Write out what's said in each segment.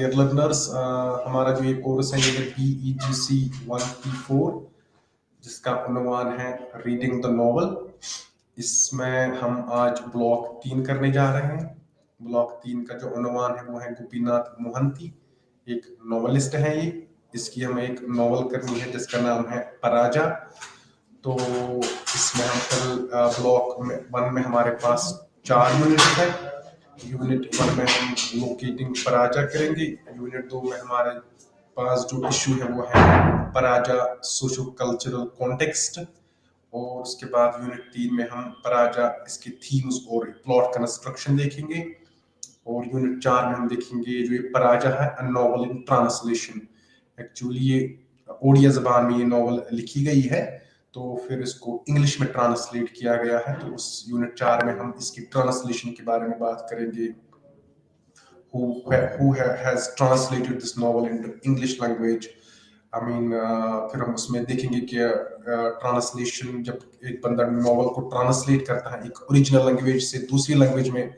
Dear learners, हमारा जो ये कोर्स है ये BEGC 1P4 जिसका उन्वान है रीडिंग द नॉवल। इसमें हम आज ब्लॉक 3 करने जा रहे हैं। ब्लॉक 3 का जो उन्वान है वो है गोपीनाथ मोहंती, एक नॉवलिस्ट है ये। इसकी हमें एक नॉवल करनी है जिसका नाम है पराजा। तो इसमें हम कल ब्लॉक 1 में हमारे पास 4 यूनिट है। यूनिट 1 में हम लोकेटिंग पराजा करेंगे। यूनिट 2 में हमारे पास जो इशू है वो है पराजा सोशो कल्चरल कॉन्टेक्स्ट। और उसके बाद यूनिट 3 में हम पराजा इसके थीम्स और प्लॉट कंस्ट्रक्शन देखेंगे। और यूनिट 4 में हम देखेंगे जो ये पराजा है a novel in translation. Actually ये ओडिया जबान में ये नॉवल लिखी गई है, तो फिर इसको इंग्लिश में ट्रांसलेट किया गया है। तो उस यूनिट 4 में हम इसकी ट्रांसलेशन के बारे में बात करेंगे। who has translated this novel into English language? I mean, फिर हम उसमें देखेंगे कि ट्रांसलेशन जब एक बंदा नॉवल को ट्रांसलेट करता है एक ओरिजिनल लैंग्वेज से दूसरी लैंग्वेज में,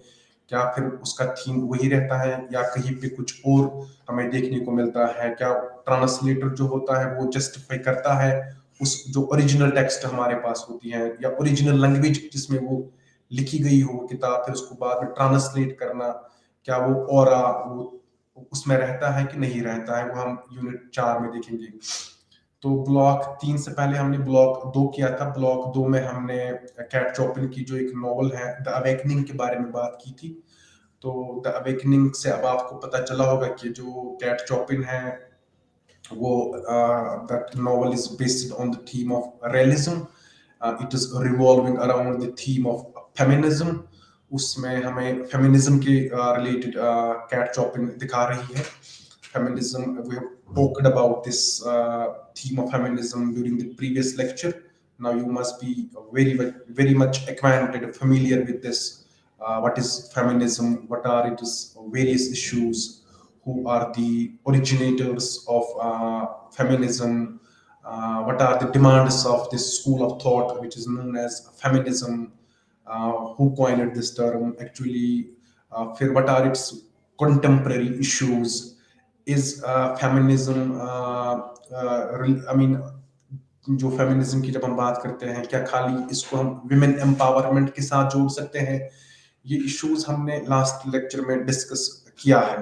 क्या फिर उसका थीम वही रहता है या कहीं पे कुछ और हमें देखने को मिलता है? क्या ट्रांसलेटर जो होता है वो जस्टिफाई करता है उस जो ओरिजिनल टेक्स्ट हमारे पास होती है या ओरिजिनल लैंग्वेज जिसमें वो लिखी गई हो किताब, फिर उसको बाद में ट्रांसलेट करना, क्या वो ऑरा वो उसमें रहता है कि नहीं रहता है? वो हम यूनिट 4 में देखेंगे। तो ब्लॉक 3 से पहले हमने ब्लॉक 2 किया था। ब्लॉक 2 में हमने कैट चॉपिन की जो एक नॉवल है द अवेकनिंग के बारे में बात की थी। तो द अवेकनिंग से अब आपको पता चला होगा कि जो कैट चॉपिन है वो that novel is based on the theme of realism. It is revolving around the theme of feminism. उसमें हमें फेमिनिज्म के रिलेटेड कैट चॉपिन दिखा रही है। Feminism, we have talked about this theme of feminism during the previous lecture. Now you must be very much acquainted, familiar with this. What is feminism? What are its various issues? Who are the originators of feminism? What are the demands of this school of thought, which is known as feminism? Who coined this term? Actually, what are its contemporary issues? Is feminism I mean, जो feminism की जब हम बात करते हैं क्या खाली इसको हम विमेन एम्पावरमेंट के साथ जोड़ सकते हैं? ये इश्यूज हमने लास्ट लेक्चर में डिस्कस किया है।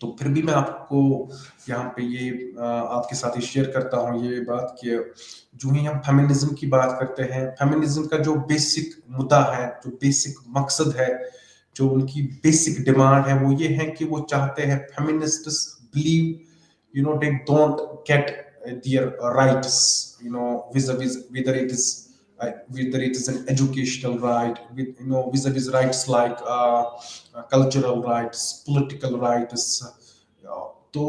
तो फिर भी मैं आपको यहाँ पे ये आपके साथ ही शेयर करता हूँ ये बात कि जो ही हम फेमिनिज्म की बात करते हैं, फेमिनिज्म का जो बेसिक मुद्दा है, जो बेसिक मकसद है, जो उनकी बेसिक डिमांड है वो ये है कि वो चाहते हैं, feminists believe they don't get their rights, vis-a-vis whether it is an educational right, vis-a-vis rights like cultural rights, political rights. तो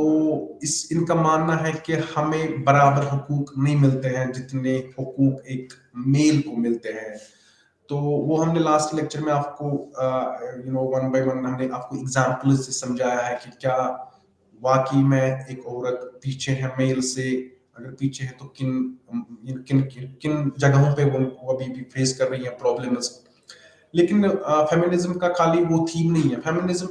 इनका मानना है कि हमें बराबर हुकूक नहीं मिलते हैं जितने हुकूक एक मेल को मिलते हैं। तो वो हमने लास्ट लेक्चर में आपको वन बाय वन हमने आपको एग्जांपल से समझाया है कि क्या वाकई में एक औरत पीछे है मेल से, अगर पीछे है तो किन किन किन जगहों पे वो अभी भी फेस कर रही है प्रॉब्लम्स। लेकिन फेमिनिज्म का खाली वो थीम नहीं है। फेमिनिज्म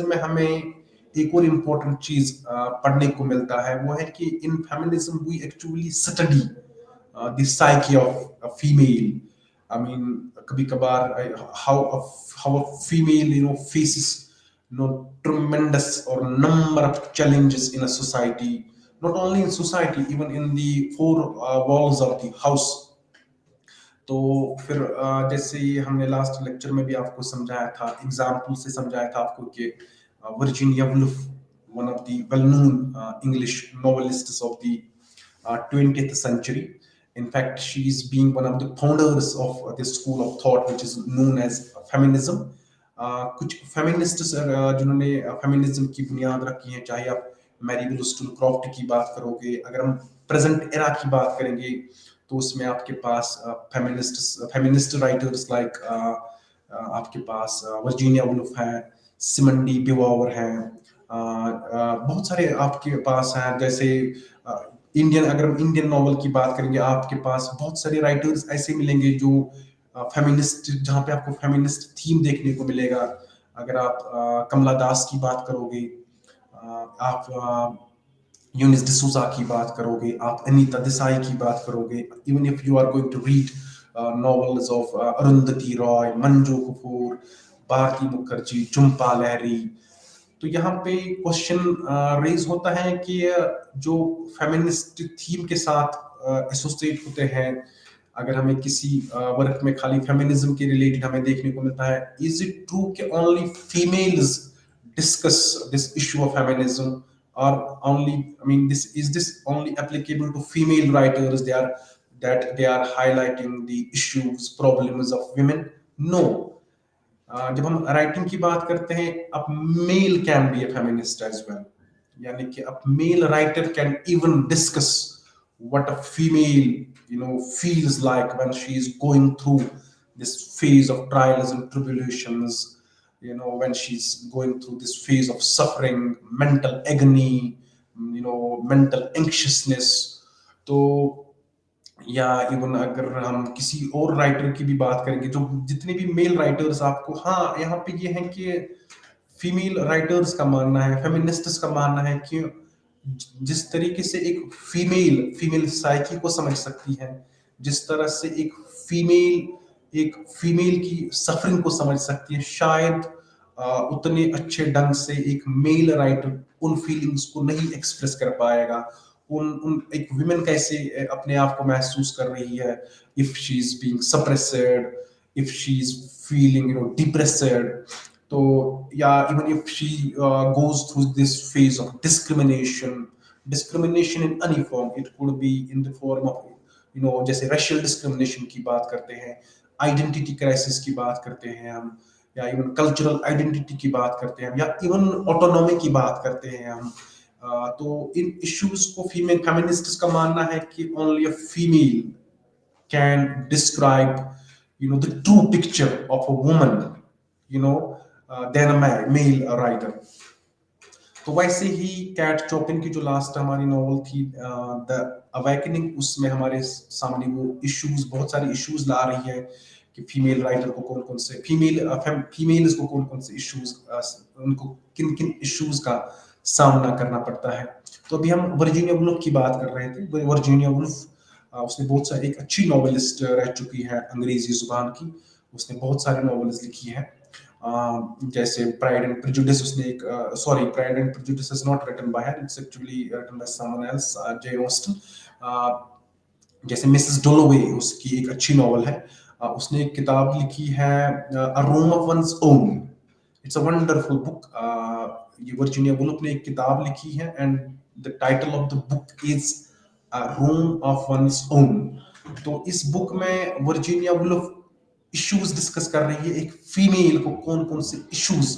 में हमें एक और इम्पोर्टेंट चीज पढ़ने को मिलता है, वो है कि in feminism we actually study the psyche of a female. I mean, कभी कभार how a female faces tremendous or number of challenges in a society, not only in society, even in the four walls of the house. तो फिर जैसे ये हमने last lecture में भी आपको समझाया था, एग्जाम्पल से समझाया था आपको कि Virginia Woolf, one of the well known English novelists of the 20th century. In fact, she is being one of the founders of this school of thought, which is known as feminism. कुछ feminists जिन्होंने feminism की बुनियाद रखी है, चाहे आप Mary वुllstonecraft की बात करोगे, अगर हम प्रेजेंट एरा की बात करेंगे तो उसमें आपके पास फेमिनिस्ट राइटर्स लाइक आपके पास वर्जीनिया वुल्फ है, सिमन डी बिवॉर हैं, बहुत सारे आपके पास हैं। जैसे अगर हम इंडियन नॉवल की बात करेंगे, आपके पास बहुत सारे राइटर्स ऐसे मिलेंगे जो फेमिनिस्ट, जहाँ पे आपको फेमिनिस्ट थीम देखने को मिलेगा। अगर आप कमला दास की बात करोगे, आप यूनिस डिसूजा की बात करोगे, आप अनीता देसाई की बात करोगे, even if you are going to read novels of Arundhati Roy, Manju Kapoor, Bharati Mukherjee, Jhumpa Lahiri, तो यहाँ पे क्वेश्चन रेज होता है कि जो फेमिनिस्ट थीम के साथ एसोसिएट होते हैं, अगर हमें किसी वर्क में खाली फेमिनिज्म के रिलेटेड हमें देखने को मिलता है, इज इट ट्रू कि only females discuss this issue of feminism, or only, I mean, this only applicable to female writers, they are highlighting the issues, problems of women? No. जब हम writing की बात करते हैं, अब male can be a feminist as well, यानी कि अब male writer can even discuss what a female, feels like when she is going through this phase of trials and tribulations, when she's going through this phase of suffering, mental agony, mental anxiousness. तो या even अगर हम किसी और writer की भी बात करेंगे, जो जितने भी मेल राइटर्स आपको, हाँ, यहाँ पे ये है कि फीमेल राइटर्स का मानना है, फेमिनिस्ट्स का मानना है कि जिस तरीके से एक फीमेल साइकी को समझ सकती है, जिस तरह से एक फीमेल की सफरिंग को समझ सकती है, शायद उतने अच्छे ढंग से एक मेल राइटर उन फीलिंग्स को नहीं एक्सप्रेस कर पाएगा। उन उन एक विमेन कैसे अपने आप को महसूस कर रही है, if she is being suppressed, if she is feeling depressed, तो या even if she goes through this phase of discrimination in any form, it could be in the form of जैसे रेशियल डिस्क्रिमिनेशन की बात करते हैं, identity crisis की बात करते हैं हम, या इवन कल्चरल आइडेंटिटी की बात करते हैं हम, या इवन ऑटोनॉमी की बात करते हैं हम। तो इन इश्यूज को फीमेल फेमिनिस्ट्स का मानना है कि only a female can describe the true picture of a woman, then a male writer. तो वैसे ही कैट चॉपिन की जो लास्ट हमारी नॉवल थी द अवेकनिंग, उसमें हमारे सामने वो इश्यूज, बहुत सारे इश्यूज ला रही है कि फीमेल राइटर को कौन कौन से फीमेल्स को कौन कौन से इश्यूज, उनको किन किन इश्यूज का सामना करना पड़ता है। तो अभी हम वर्जीनिया वुल्फ की बात कर रहे थे। वर्जीनिया वुल्फ उसने बहुत सारी, एक अच्छी नॉवेलिस्ट रह चुकी है अंग्रेजी जुबान की, उसने बहुत सारी नॉवेल्स लिखी हैं। जैसे प्राइड एंड प्रेजुडिस, उसने एक pride and prejudice is not written by her, it's actually written by someone else, Jane Austen. जैसे मिसेस डोलोवे, उसकी एक अच्छी नॉवल है। उसने एक किताब लिखी है अ room of one's own, it's a wonderful book. ये वर्जीनिया वुल्फ ने एक किताब लिखी है and the title of the book is a room of one's own. तो इस बुक में वर्जीनिया वुल्फ इश्यूज डिस्कस कर रही है, एक फीमेल को कौन कौन से इश्यूज,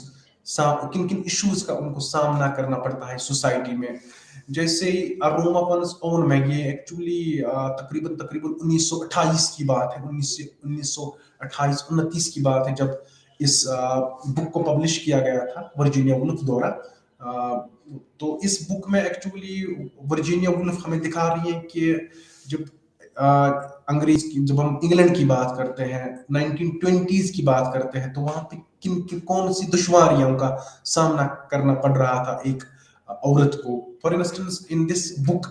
किन किन इश्यूज का उनको सामना करना पड़ता है सोसाइटी में। जैसे अ रूम ऑफ वन्स ओन में, ये एक्चुअली तकरीबन तकरीबन 1928 की बात है, 1928-29 की बात है, जब इस बुक को पब्लिश किया गया था वर्जीनिया वुल्फ द्वारा। तो इस बुक में एक्चुअली वर्जीनिया वुल्फ हमें दिखा रही है कि जब अंग्रेज की, जब हम इंग्लैंड की बात करते हैं, 1920s की बात करते हैं, तो वहां पे किन कौन सी दुश्वारियों का सामना करना पड़ रहा था एक औरत को। For instance in this book,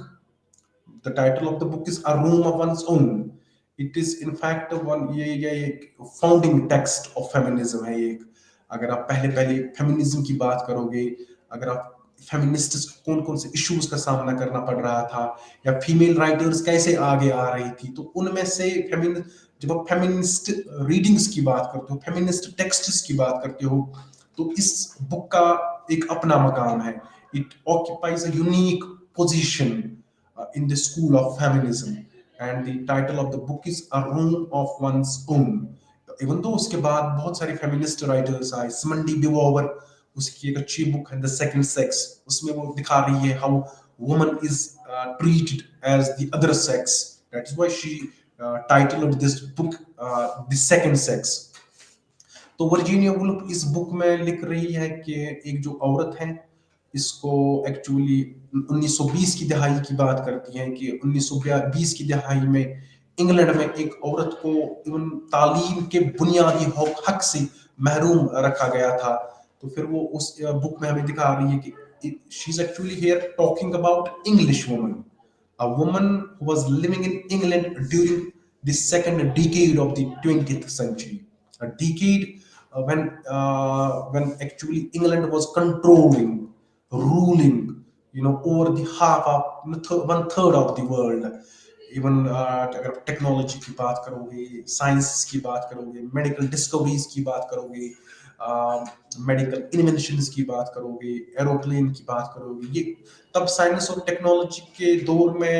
the title of the book is a room of one's own. It is in fact one, ये एक फाउंडिंग टेक्स्ट ऑफ फेमिनिज्म है। ये अगर आप पहले फेमिनिज्म की बात करोगे, अगर आप फेमिनिस्ट्स कौन कौन से इश्यूज का सामना करना पड़ रहा था, या फीमेल राइटर्स कैसे आगे आ रही थी, तो उनमें से जब आप फेमिनिस्ट रीडिंग्स की बात करते हो, फेमिनिस्ट टेक्स्ट्स की बात करते हो, तो इस बुक का एक अपना मकाम है। It occupies a unique position in the school of feminism, and the title of the book is A Room of One's Own. Even तो उसके बाद बहुत सारे फेमिनिस्ट राइटर्स आए, सिमन डी बिवॉवर, उसकी एक अच्छी बुक है द सेकंड सेक्स, उसमें वो दिखा रही है how woman is treated as the other sex, that is why she titled this book the second sex. तो वर्जीनिया वुल्फ इस बुक में लिख रही है कि एक जो औरत है, इसको एक्चुअली 1920 की दहाई की बात करती है कि 1920 की दहाई में इंग्लैंड में एक औरत को इवन तालीम के बुनियादी हक से महरूम रखा गया था। तो फिर वो उस बुक में हमें दिखा रही है कि she is actually here talking about English woman, a woman who was living in England during the second decade of the 20th century, a decade when actually England was controlling, ruling, over the half of one third of the world. Even अगर आप technology की बात करोगे, science की बात करोगे, medical discoveries की बात करोगे, मेडिकल इन्वेंशंस की बात करोगे, एरोप्लेन की बात करोगे, ये तब साइंस और टेक्नोलॉजी के दौर में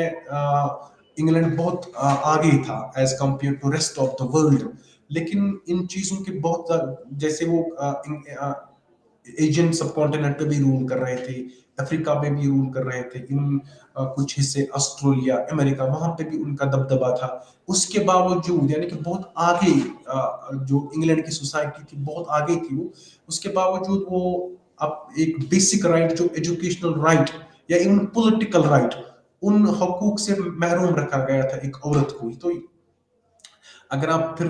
इंग्लैंड बहुत आगे था as compare to rest of the world. लेकिन इन चीजों के बहुत जैसे वो एशियन सब कॉन्टिनेंट पे भी रूल कर रहे थे, अफ्रीका पे भी रूल कर रहे थे, इन कुछ हिस्से ऑस्ट्रेलिया, अमेरिका, वहां पे भी उनका दबदबा था। उसके बावजूद यानी कि बहुत आगे जो इंग्लैंड की सोसाइटी थी बहुत आगे थी वो, उसके बावजूद वो अब एक बेसिक राइट जो एजुकेशनल राइट या इवन पॉलिटिकल राइट, उन हकूक से महरूम रखा गया था एक औरत को। तो अगर आप फिर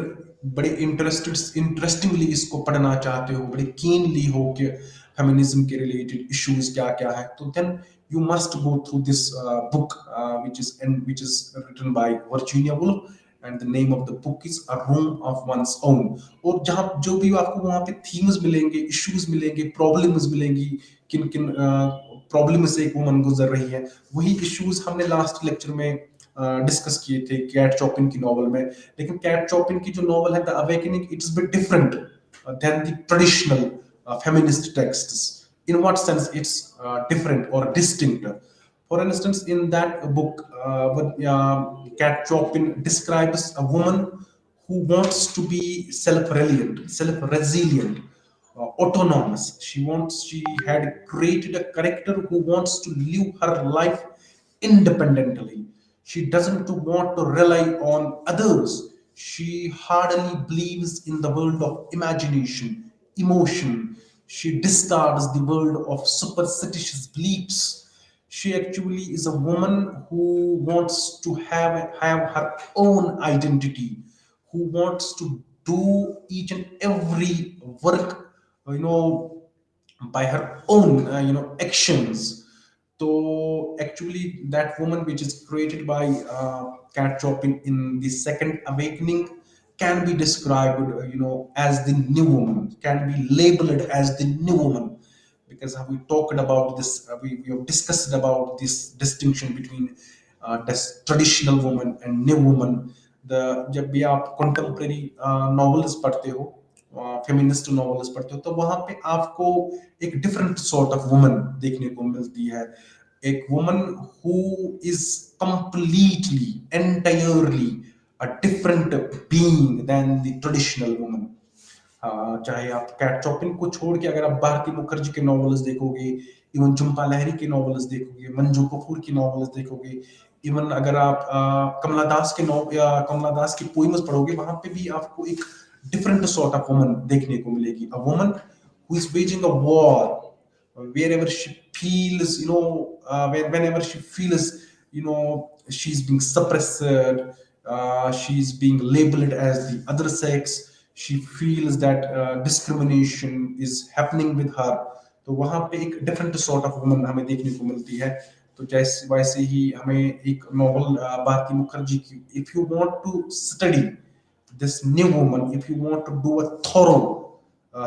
बड़े इंटरेस्टिंगली इसको पढ़ना चाहते हो, बड़े कीनली हो कि फेमिनिज्म के रिलेटेड इश्यूज क्या क्या है, तो then you must go through this book which is written by Virginia Woolf, and the name of the book is A Room of One's Own। और जहाँ जो भी आपको वहाँ पे थीम्स मिलेंगे, इश्यूज मिलेंगे, प्रॉब्लम्स मिलेंगी, किन किन प्रॉब्लम से एक वुमन गुजर रही है, वही इश्यूज हमने लास्ट लेक्चर में डिस्कस किए थे कैट चॉपिन की नॉवल में। लेकिन कैट चॉपिन की जो नॉवल है the awakening, it is bit different than the traditional feminist texts. In what sense it's different or distinct? For instance, in that book, Kat Chopin describes a woman who wants to be self-reliant, self-resilient, autonomous. She had created a character who wants to live her life independently. She doesn't want to rely on others. She hardly believes in the world of imagination, emotion. She discards the world of superstitious beliefs. She actually is a woman who wants to have her own identity, who wants to do each and every work, by her own, actions. So actually, that woman which is created by Cat Chopin in the Second Awakening can be described, as the new woman, can be labeled as the new woman, because we talked about this, we have discussed about this distinction between this traditional woman and new woman। The जब भी आप contemporary novels पढ़ते हो, feminist novels पढ़ते हो, तो वहां पे आपको एक डिफरेंट सॉर्ट ऑफ वुमन देखने को मिलती है। एक woman who is completely entirely a different being than the traditional woman. चाहे आप कैट चॉपिन को छोड़ के अगर आप भारती मुखर्जी के नॉवेल्स देखोगे, इवन झुम्पा लाहिरी के नॉवेल्स देखोगे, मंजू कपूर की नॉवेल्स देखोगे, इवन अगर आप कमला दास के कमला दास की पोइम्स पढ़ोगे, वहां पे भी आपको एक डिफरेंट सॉर्ट ऑफ वुमन देखने को मिलेगी। A woman who is waging a war wherever she feels, whenever she feels, she's being suppressed, she's being labeled as the other sex, she feels that discrimination is happening with her, तो वहां पे एक different sort of woman हमें देखने को मिलती है। तो जैसे वैसे ही हमें एक नॉवल भारती मुखर्जी की, if you want to study this new woman, if you want to do a thorough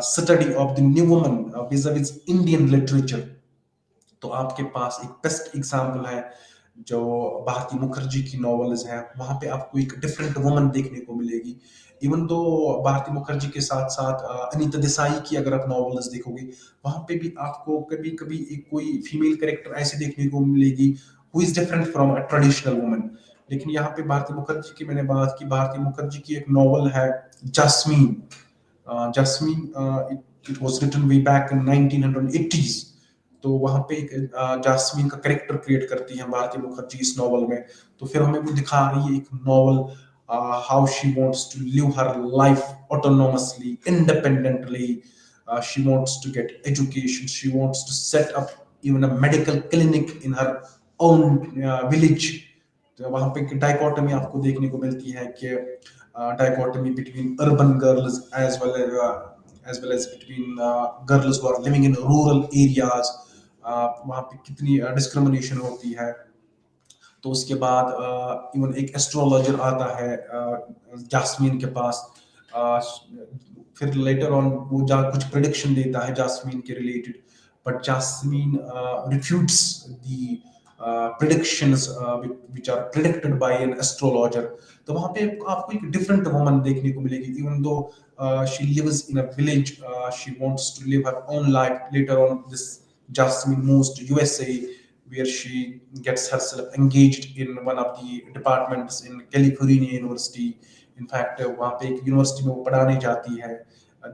study of the new woman vis-a-vis Indian literature, तो आपके पास एक बेस्ट एग्जाम्पल है जो भारती मुखर्जी की नॉवेल्स हैं। वहां पे आपको एक डिफरेंट वुमन देखने को मिलेगी। इवन दो भारती मुखर्जी के साथ साथ अनीता देसाई की अगर आप नॉवेल्स देखोगे, वहां पे भी आपको कभी कभी एक कोई फीमेल कैरेक्टर ऐसे देखने को मिलेगी who is different from a traditional woman. लेकिन यहाँ पे भारती मुखर्जी की मैंने बात की, भारती मुखर्जी की एक नॉवल है Jasmine. Jasmine it was written way back in 1980s। तो वहां पे एक जास्मीन का कैरेक्टर क्रिएट करती है भारती मुखर्जी इस नॉवल में। तो फिर हमें वो दिखा रही है एक novel how she wants to live her life autonomously, independently. She wants to get education, she wants to set up even a medical clinic in her own village। तो वहां पे डाइकोटमी आपको देखने को मिलती है कि dichotomy between urban girls as well as between girls who are living in rural areas, वहाँ पे कितनी डिस्क्रिमिनेशन होती है। तो उसके बाद इवन एक एस्ट्रोलॉजर आता है जास्मीन के पास, अ, फिर लेटर ऑन वो जा कुछ प्रिडिक्शन देता है जास्मीन के related, but Jasmine refutes the predictions which are predicted by an astrologer। तो वहाँ पे आपको एक डिफरेंट वुमन देखने को मिलेगी, even though she lives in a village, she wants to live her own life। Later on this Jasmine moves to USA, where she gets herself engaged in one of the departments in California University। In fact, वहाँ पे एक university में वो पढ़ाने जाती है।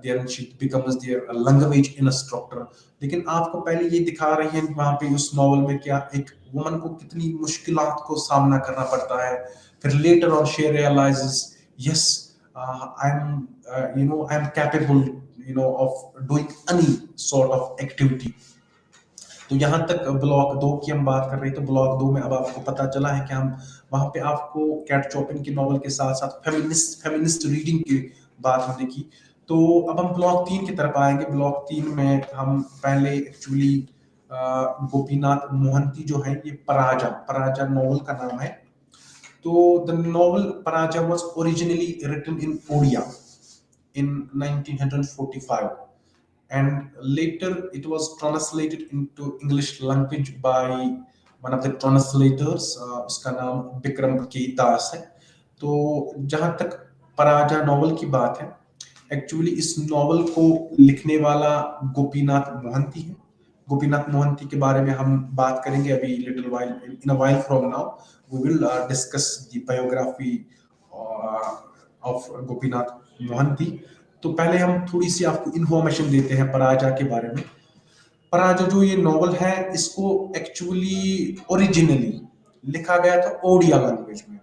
Then she becomes their language instructor। लेकिन आपको पहले ये दिखा रही है वहाँ पे उस नॉवल में क्या एक वुमन को कितनी मुश्किलात को सामना करना पड़ता है। फिर later on she realizes, yes, I'm capable, of doing any sort of activity। तो यहाँ तक ब्लॉक 2 की हम बात कर रहे हैं। तो ब्लॉक 2 में अब आपको पता चला है कि हम वहाँ पे आपको कैट चॉपिन की नॉवल के साथ साथ फेमिनिस्ट रीडिंग की बात हमने की। तो अब हम ब्लॉक 3 की तरफ आएंगे। ब्लॉक 3 में हम पहले एक्चुअली गोपीनाथ मोहंती जो है, ये पराजा नॉवल का नाम है। तो the novel Paraja was originally written in Odia in 1945, and later it was translated into English language by one of the translators, उसका नाम विक्रम के दास है। तो जहाँ तक पराजा नॉवल की बात है, एक्चुअली इस नॉवल को लिखने वाला गोपीनाथ मोहंती है। गोपीनाथ मोहंती के बारे में हम बात करेंगे अभी little while, in a while from now we will discuss the biography of Gopinath Mohanty. तो पहले हम थोड़ी सी आपको इन्फॉर्मेशन देते हैं पराजा के बारे में। पराजा जो ये नॉवल है, इसको एक्चुअली ओरिजिनली लिखा गया था ओडिया लैंग्वेज में,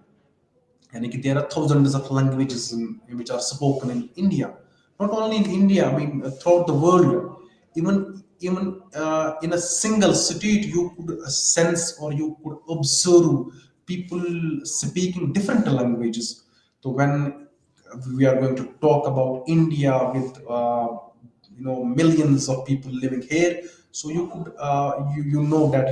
यानी कि there are thousands of languages which are spoken in India, not only in India, I mean throughout the world। even in a single state you could sense or you could observe people speaking different languages। So when we are going to talk about India with millions of people living here, so you could you know that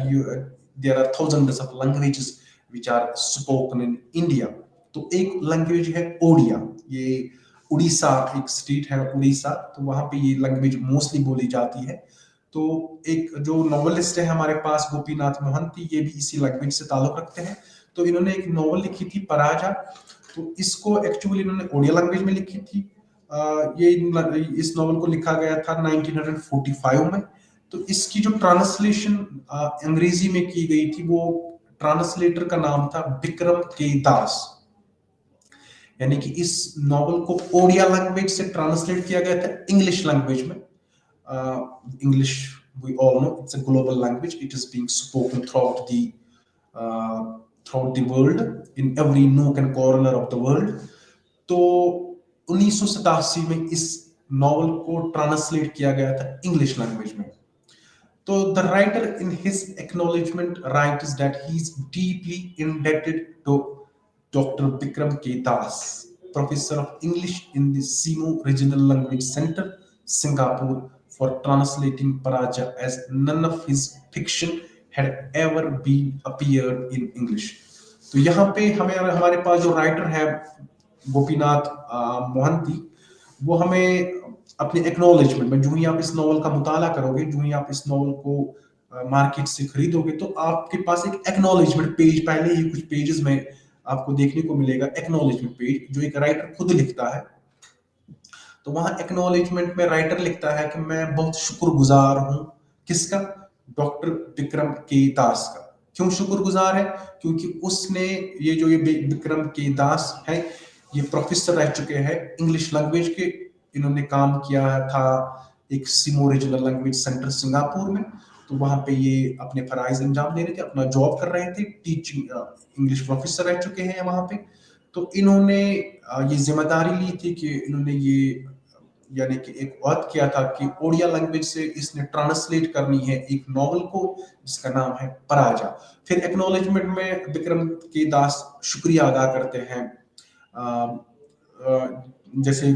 there are thousands of languages which are spoken in India। तो एक language है ओडिया, ये उड़ीसा एक state है उड़ीसा, तो वहां पे ये लैंग्वेज मोस्टली बोली जाती है। तो एक जो नॉवेलिस्ट है हमारे पास गोपीनाथ मोहंती, ये भी इसी लैंग्वेज से ताल्लुक रखते हैं। तो इन्होंने एक नॉवल लिखी थी पराजा, तो इसको एक्चुअली इन्होंने ओडिया लैंग्वेज में लिखी थी। ये इस नॉवल को लिखा गया था 1945 में। तो इसकी जो ट्रांसलेशन अंग्रेजी में की गई थी, वो ट्रांसलेटर का नाम था विक्रम के दास। यानी कि इस नॉवल को ओडिया लैंग्वेज से ट्रांसलेट किया गया था इंग्लिश लैंग्वेज में। English we all know it's a global language, it is being spoken throughout the world, in every nook and corner of the world। तो 1987 में इस नॉवल को ट्रांसलेट किया गया था इंग्लिश लैंग्वेज में। तो the writer in his acknowledgement writes that he is deeply indebted to Dr. Bikram K. Das, Professor of English in the Simo Regional Language Center, Singapore, for translating Paraja, as none of his fiction had ever been appeared in English। तो यहाँ पे हमारे पास जो writer है गोपीनाथ मोहंती, वो हमें अपने acknowledgement में, जो ही आप इस नॉवल का मुताला करोगे, जो ही आप इस नॉवल को मार्केट से खरीदोगे, तो आपके पास एक एक्नॉलेजमेंट पेज, पहले ही कुछ पेजेस में आपको देखने को मिलेगा एक्नॉलेजमेंट पेज, जो एक राइटर खुद लिखता है। तो वहां एक्नॉलेजमेंट में राइटर लिखता है कि मैं बहुत शुक्रगुजार हूं, किसका? डॉक्टर विक्रम के दास का। क्यों शुक्रगुजार है? क्योंकि उसने ये विक्रम के दास है, ये प्रोफेसर रह चुके हैं इंग्लिश लैंग्वेज के। इन्होंने काम किया था एक सिमो रीजनल लैंग्वेज सेंटर सिंगापुर में। तो वहां पे ये अपने फराइज अंजाम दे रहे थे, अपना जॉब कर रहे थे, टीचिंग इंग्लिश प्रोफेसर रह चुके हैं वहां पे। तो इन्होंने ये जिम्मेदारी ली थी कि इन्होंने ये यानी कि एक वर्क किया था कि ओडिया लैंग्वेज से इसने ट्रांसलेट करनी है एक नॉवल को जिसका नाम है पराजा। फिर एक्नॉलेजमेंट में विक्रम के दास शुक्रिया अदा करते हैं, जैसे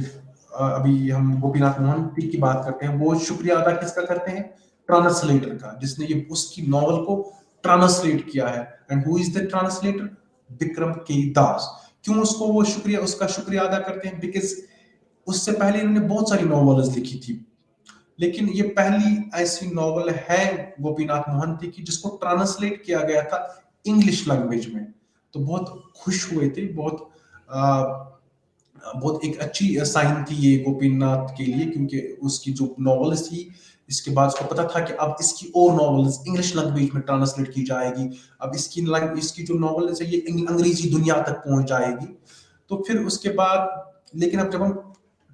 अभी हम गोपीनाथ मोहंती की बात करते हैं, वो शुक्रिया अदा किसका करते हैं? ट्रांसलेटर का, जिसने ये उसकी नॉवल को ट्रांसलेट किया है। And who is the translator? Vikram के दास। क्यों उसको वो शुक्रिया उसका शुक्रिया अदा करते हैं? बिकॉज उससे पहले इन्होंने बहुत सारी नॉवेल्स लिखी थी, लेकिन ये पहली ऐसी नॉवल है गोपीनाथ मोहंती की जिसको ट्रांसलेट किया गया था इंग्लिश लैंग्वेज में। तो बहुत खुश हुए थे, बहुत एक अच्छी साइन थी ये गोपीनाथ के लिए, क्योंकि उसकी जो नॉवेल्स थी, इसके बाद उसको पता था कि अब इसकी और नॉवेल्स इंग्लिश लैंग्वेज में ट्रांसलेट की जाएगी, अब इसकी जो नॉवेल्स है ये अंग्रेजी दुनिया तक पहुंच जाएगी। तो फिर उसके बाद, लेकिन अब जब हम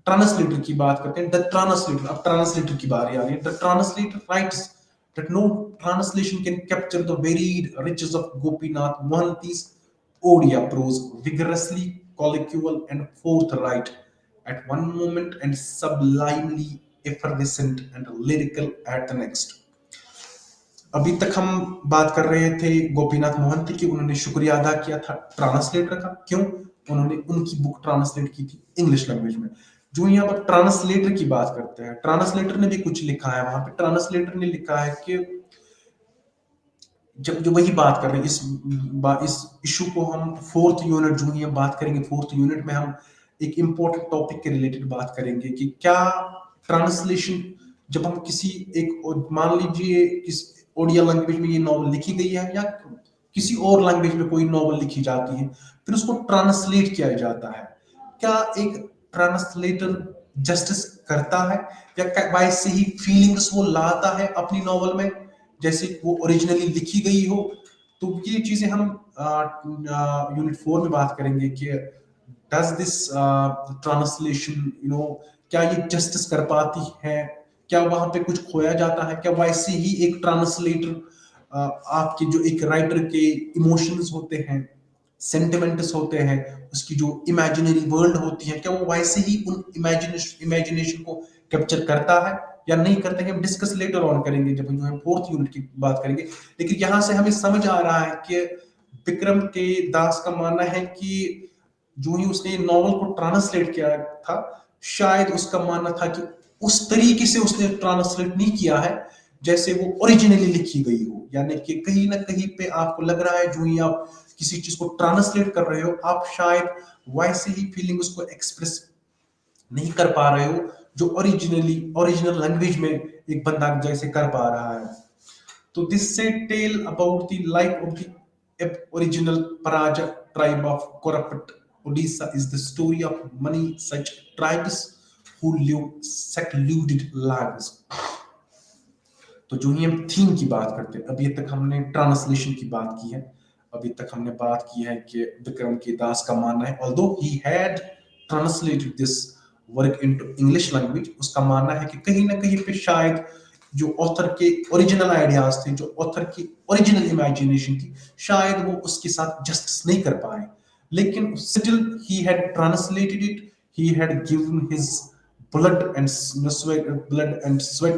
ट्रांसलेटर की बात करते हैं, द ट्रांसलेटर, अब ट्रांसलेटर की बारी आ रही है। The translator rights that no translation can capture the varied riches of Gopinath Mohanty's Odia prose, vigorously colloquial and forthright at one moment and sublimely effervescent and lyrical at the next. अभी तक हम बात कर रहे थे गोपीनाथ मोहंती की, उन्होंने शुक्रिया अदा किया था ट्रांसलेटर का। क्यों? उन्होंने उनकी बुक ट्रांसलेट की थी इंग्लिश लैंग्वेज में। जो यहाँ पर ट्रांसलेटर की बात करते हैं, ट्रांसलेटर ने भी कुछ लिखा है वहां पे। ट्रांसलेटर ने लिखा है कि जब जो वही बात कर रहे हैं इस इशू को हम फोर्थ यूनिट जो ही हम बात करेंगे, फोर्थ यूनिट में हम एक इंपॉर्टेंट टॉपिक के रिलेटेड बात करेंगे कि क्या ट्रांसलेशन, जब हम किसी एक, मान लीजिए किस ओडिया लैंग्वेज में ये नॉवल लिखी गई है या किसी और लैंग्वेज में कोई नॉवल लिखी जाती है, फिर उसको ट्रांसलेट किया जाता है, क्या एक ट्रांसलेटर जस्टिस करता है या वैसे ही फीलिंग्स वो लाता है अपनी नॉवल में जैसे वो ओरिजिनली लिखी गई हो? तो ये चीजें हम यूनिट 4 में बात करेंगे कि डज दिस ट्रांसलेशन, क्या ये जस्टिस कर पाती है, क्या वहां पे कुछ खोया जाता है, क्या वैसे ही एक ट्रांसलेटर आपके जो एक राइटर के इमोशंस होते हैं, सेंटिमेंट्स होते हैं, उसकी जो इमेजिनरी वर्ल्ड होती है, क्या वो वैसे ही उन इमेजिनेशन को कैप्चर करता है या नहीं करते हैं? हम डिस्कस लेटर ऑन करेंगे जब जो है फोर्थ यूनिट की बात करेंगे। लेकिन यहां से हमें समझ आ रहा है कि विक्रम के दास का मानना है कि जो ही उसने नॉवल को ट्रांसलेट किया था, शायद उसका मानना था कि उस तरीके से उसने ट्रांसलेट नहीं किया है जैसे वो ओरिजिनली लिखी गई हो। यानी कि कहीं ना कहीं पे आपको लग रहा है जो ही आप किसी चीज को ट्रांसलेट कर रहे हो, आप शायद वैसे ही फीलिंग उसको एक्सप्रेस नहीं कर पा रहे हो जो ओरिजिनल लैंग्वेज में एक बंदा जैसे कर पा रहा है। तो this says tell about the life of the original Paraja tribe of Koraput Odisha is the story of many such tribes who live secluded lives. तो जो ही हम थीम की बात करते हैं, अभी तक हमने ट्रांसलेशन की बात की है, अभी तक हमने बात की है कि विक्रम के दास का मानना है, although he had translated this work into English language, उसका मानना है कि कहीं ना कहीं पे शायद जो ऑथर के ओरिजिनल आइडियाज थे, जो ऑथर की ओरिजिनल इमेजिनेशन थी, शायद वो उसके साथ जस्टिस नहीं कर पाए, लेकिन still he had translated it, he had given his blood and sweat,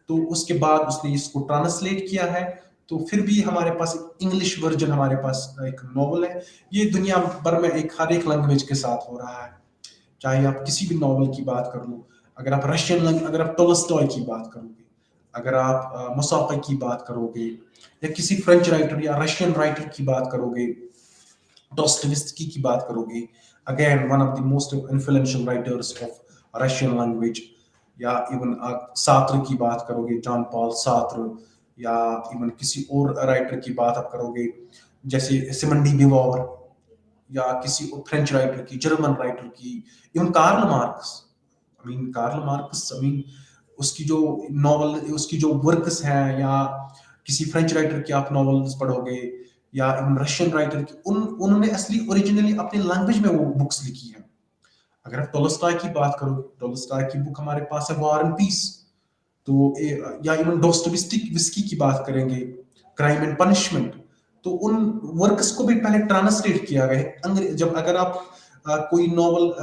तो उसके बाद उसने इसको ट्रांसलेट किया है। तो फिर भी हमारे पास इंग्लिश वर्जन, हमारे पास एक नॉवल है। ये दुनिया भर में हर एक लैंग्वेज के साथ हो रहा है, चाहे आप किसी भी नॉवल की बात कर लो, अगर आप टोल्स्टॉय की बात करोगे, अगर आप मुसाफे की बात करोगे, या किसी फ्रेंच राइटर या रशियन राइटर की बात करोगे, डॉस्टोयेव्स्की की बात करोगे, again one of the most influential writers of Russian language, या इवन सात्र की बात करोगे, जॉन पॉल सात्र, या इवन किसी और राइटर की बात आप करोगे जैसे सिमन डी बिवॉर, या किसी फ्रेंच राइटर की, जर्मन राइटर की, इवन कार्ल मार्क्स, उसकी जो नॉवल, उसकी जो वर्क्स हैं, या किसी फ्रेंच राइटर की आप नॉवेल्स पढ़ोगे, या इवन रशियन राइटर की, उन्होंने असली ओरिजिनली अपनी लैंग्वेज में वो बुक्स लिखी है। अगर आप टोल्स्टॉय की बात करो, टोल्स्टॉय की बुक हमारे पास है वॉर एंड पीस। तो या इवन डॉस्टोयेव्स्की की बात करेंगे, क्राइम एंड पनिशमेंट, तो उन वर्क्स को भी पहले ट्रांसलेट किया गया। जब अगर आप कोई नॉवल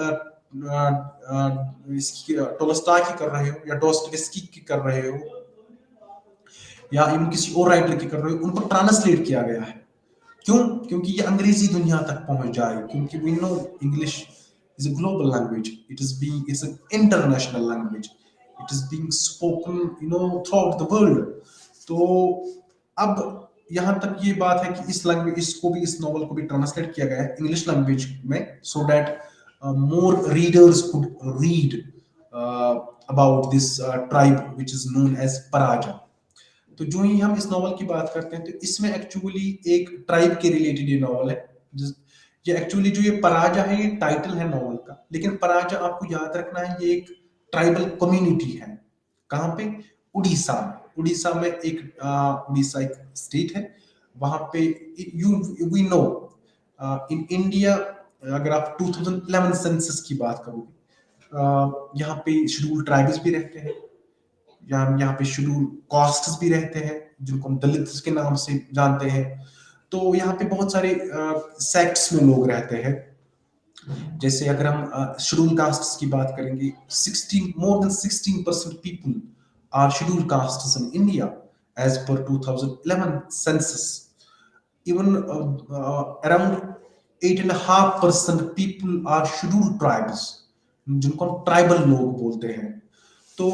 टोल्स्टॉय की कर रहे हो, या डॉस्टोयेव्स्की की कर रहे हो, या इवन किसी और राइटर की कर रहे हो, उनको ट्रांसलेट किया गया है। क्यों? क्योंकि ये अंग्रेजी दुनिया तक पहुंच जाए, क्योंकि we know English is a global language. It's an international language. It is being spoken, throughout the world. तो अब यहाँ तक ये बात है कि इस लैंग्वेज इसको भी, इस नॉवल को भी ट्रांसलेट किया गया है इंग्लिश लैंग्वेज में, so that more readers could read about this tribe which is known as Paraja. तो जो ही हम इस नॉवल की बात करते हैं तो इसमें एक्चुअली एक ट्राइब के रिलेटेड ये नॉवल है. ये एक्चुअली जो ये पराजा है ये टाइटल है नॉवल का, लेकिन पराजा आपको याद रखना है ये एक ट्राइबल कम्युनिटी है. कहाँ पे? उड़ीसा में. उड़ीसा में उड़ीसा एक स्टेट है, वहां पे you we know in India, अगर आप 2011 सेंसस की बात करोगे, यहाँ पे शेड्यूल ट्राइब्स भी रहते हैं, यहाँ पे शेड्यूल कास्ट्स भी रहते हैं जिनको हम दलित के नाम से जानते हैं. तो यहाँ पे बहुत सारे सेक्ट्स में लोग रहते हैं. जैसे अगर हम शेड्यूल कास्ट्स की बात करेंगे, 16 more than 16% people are scheduled castes in India as per 2011 census. Even around 8.5% people are scheduled tribes, जिनको हम ट्राइबल लोग बोलते हैं. तो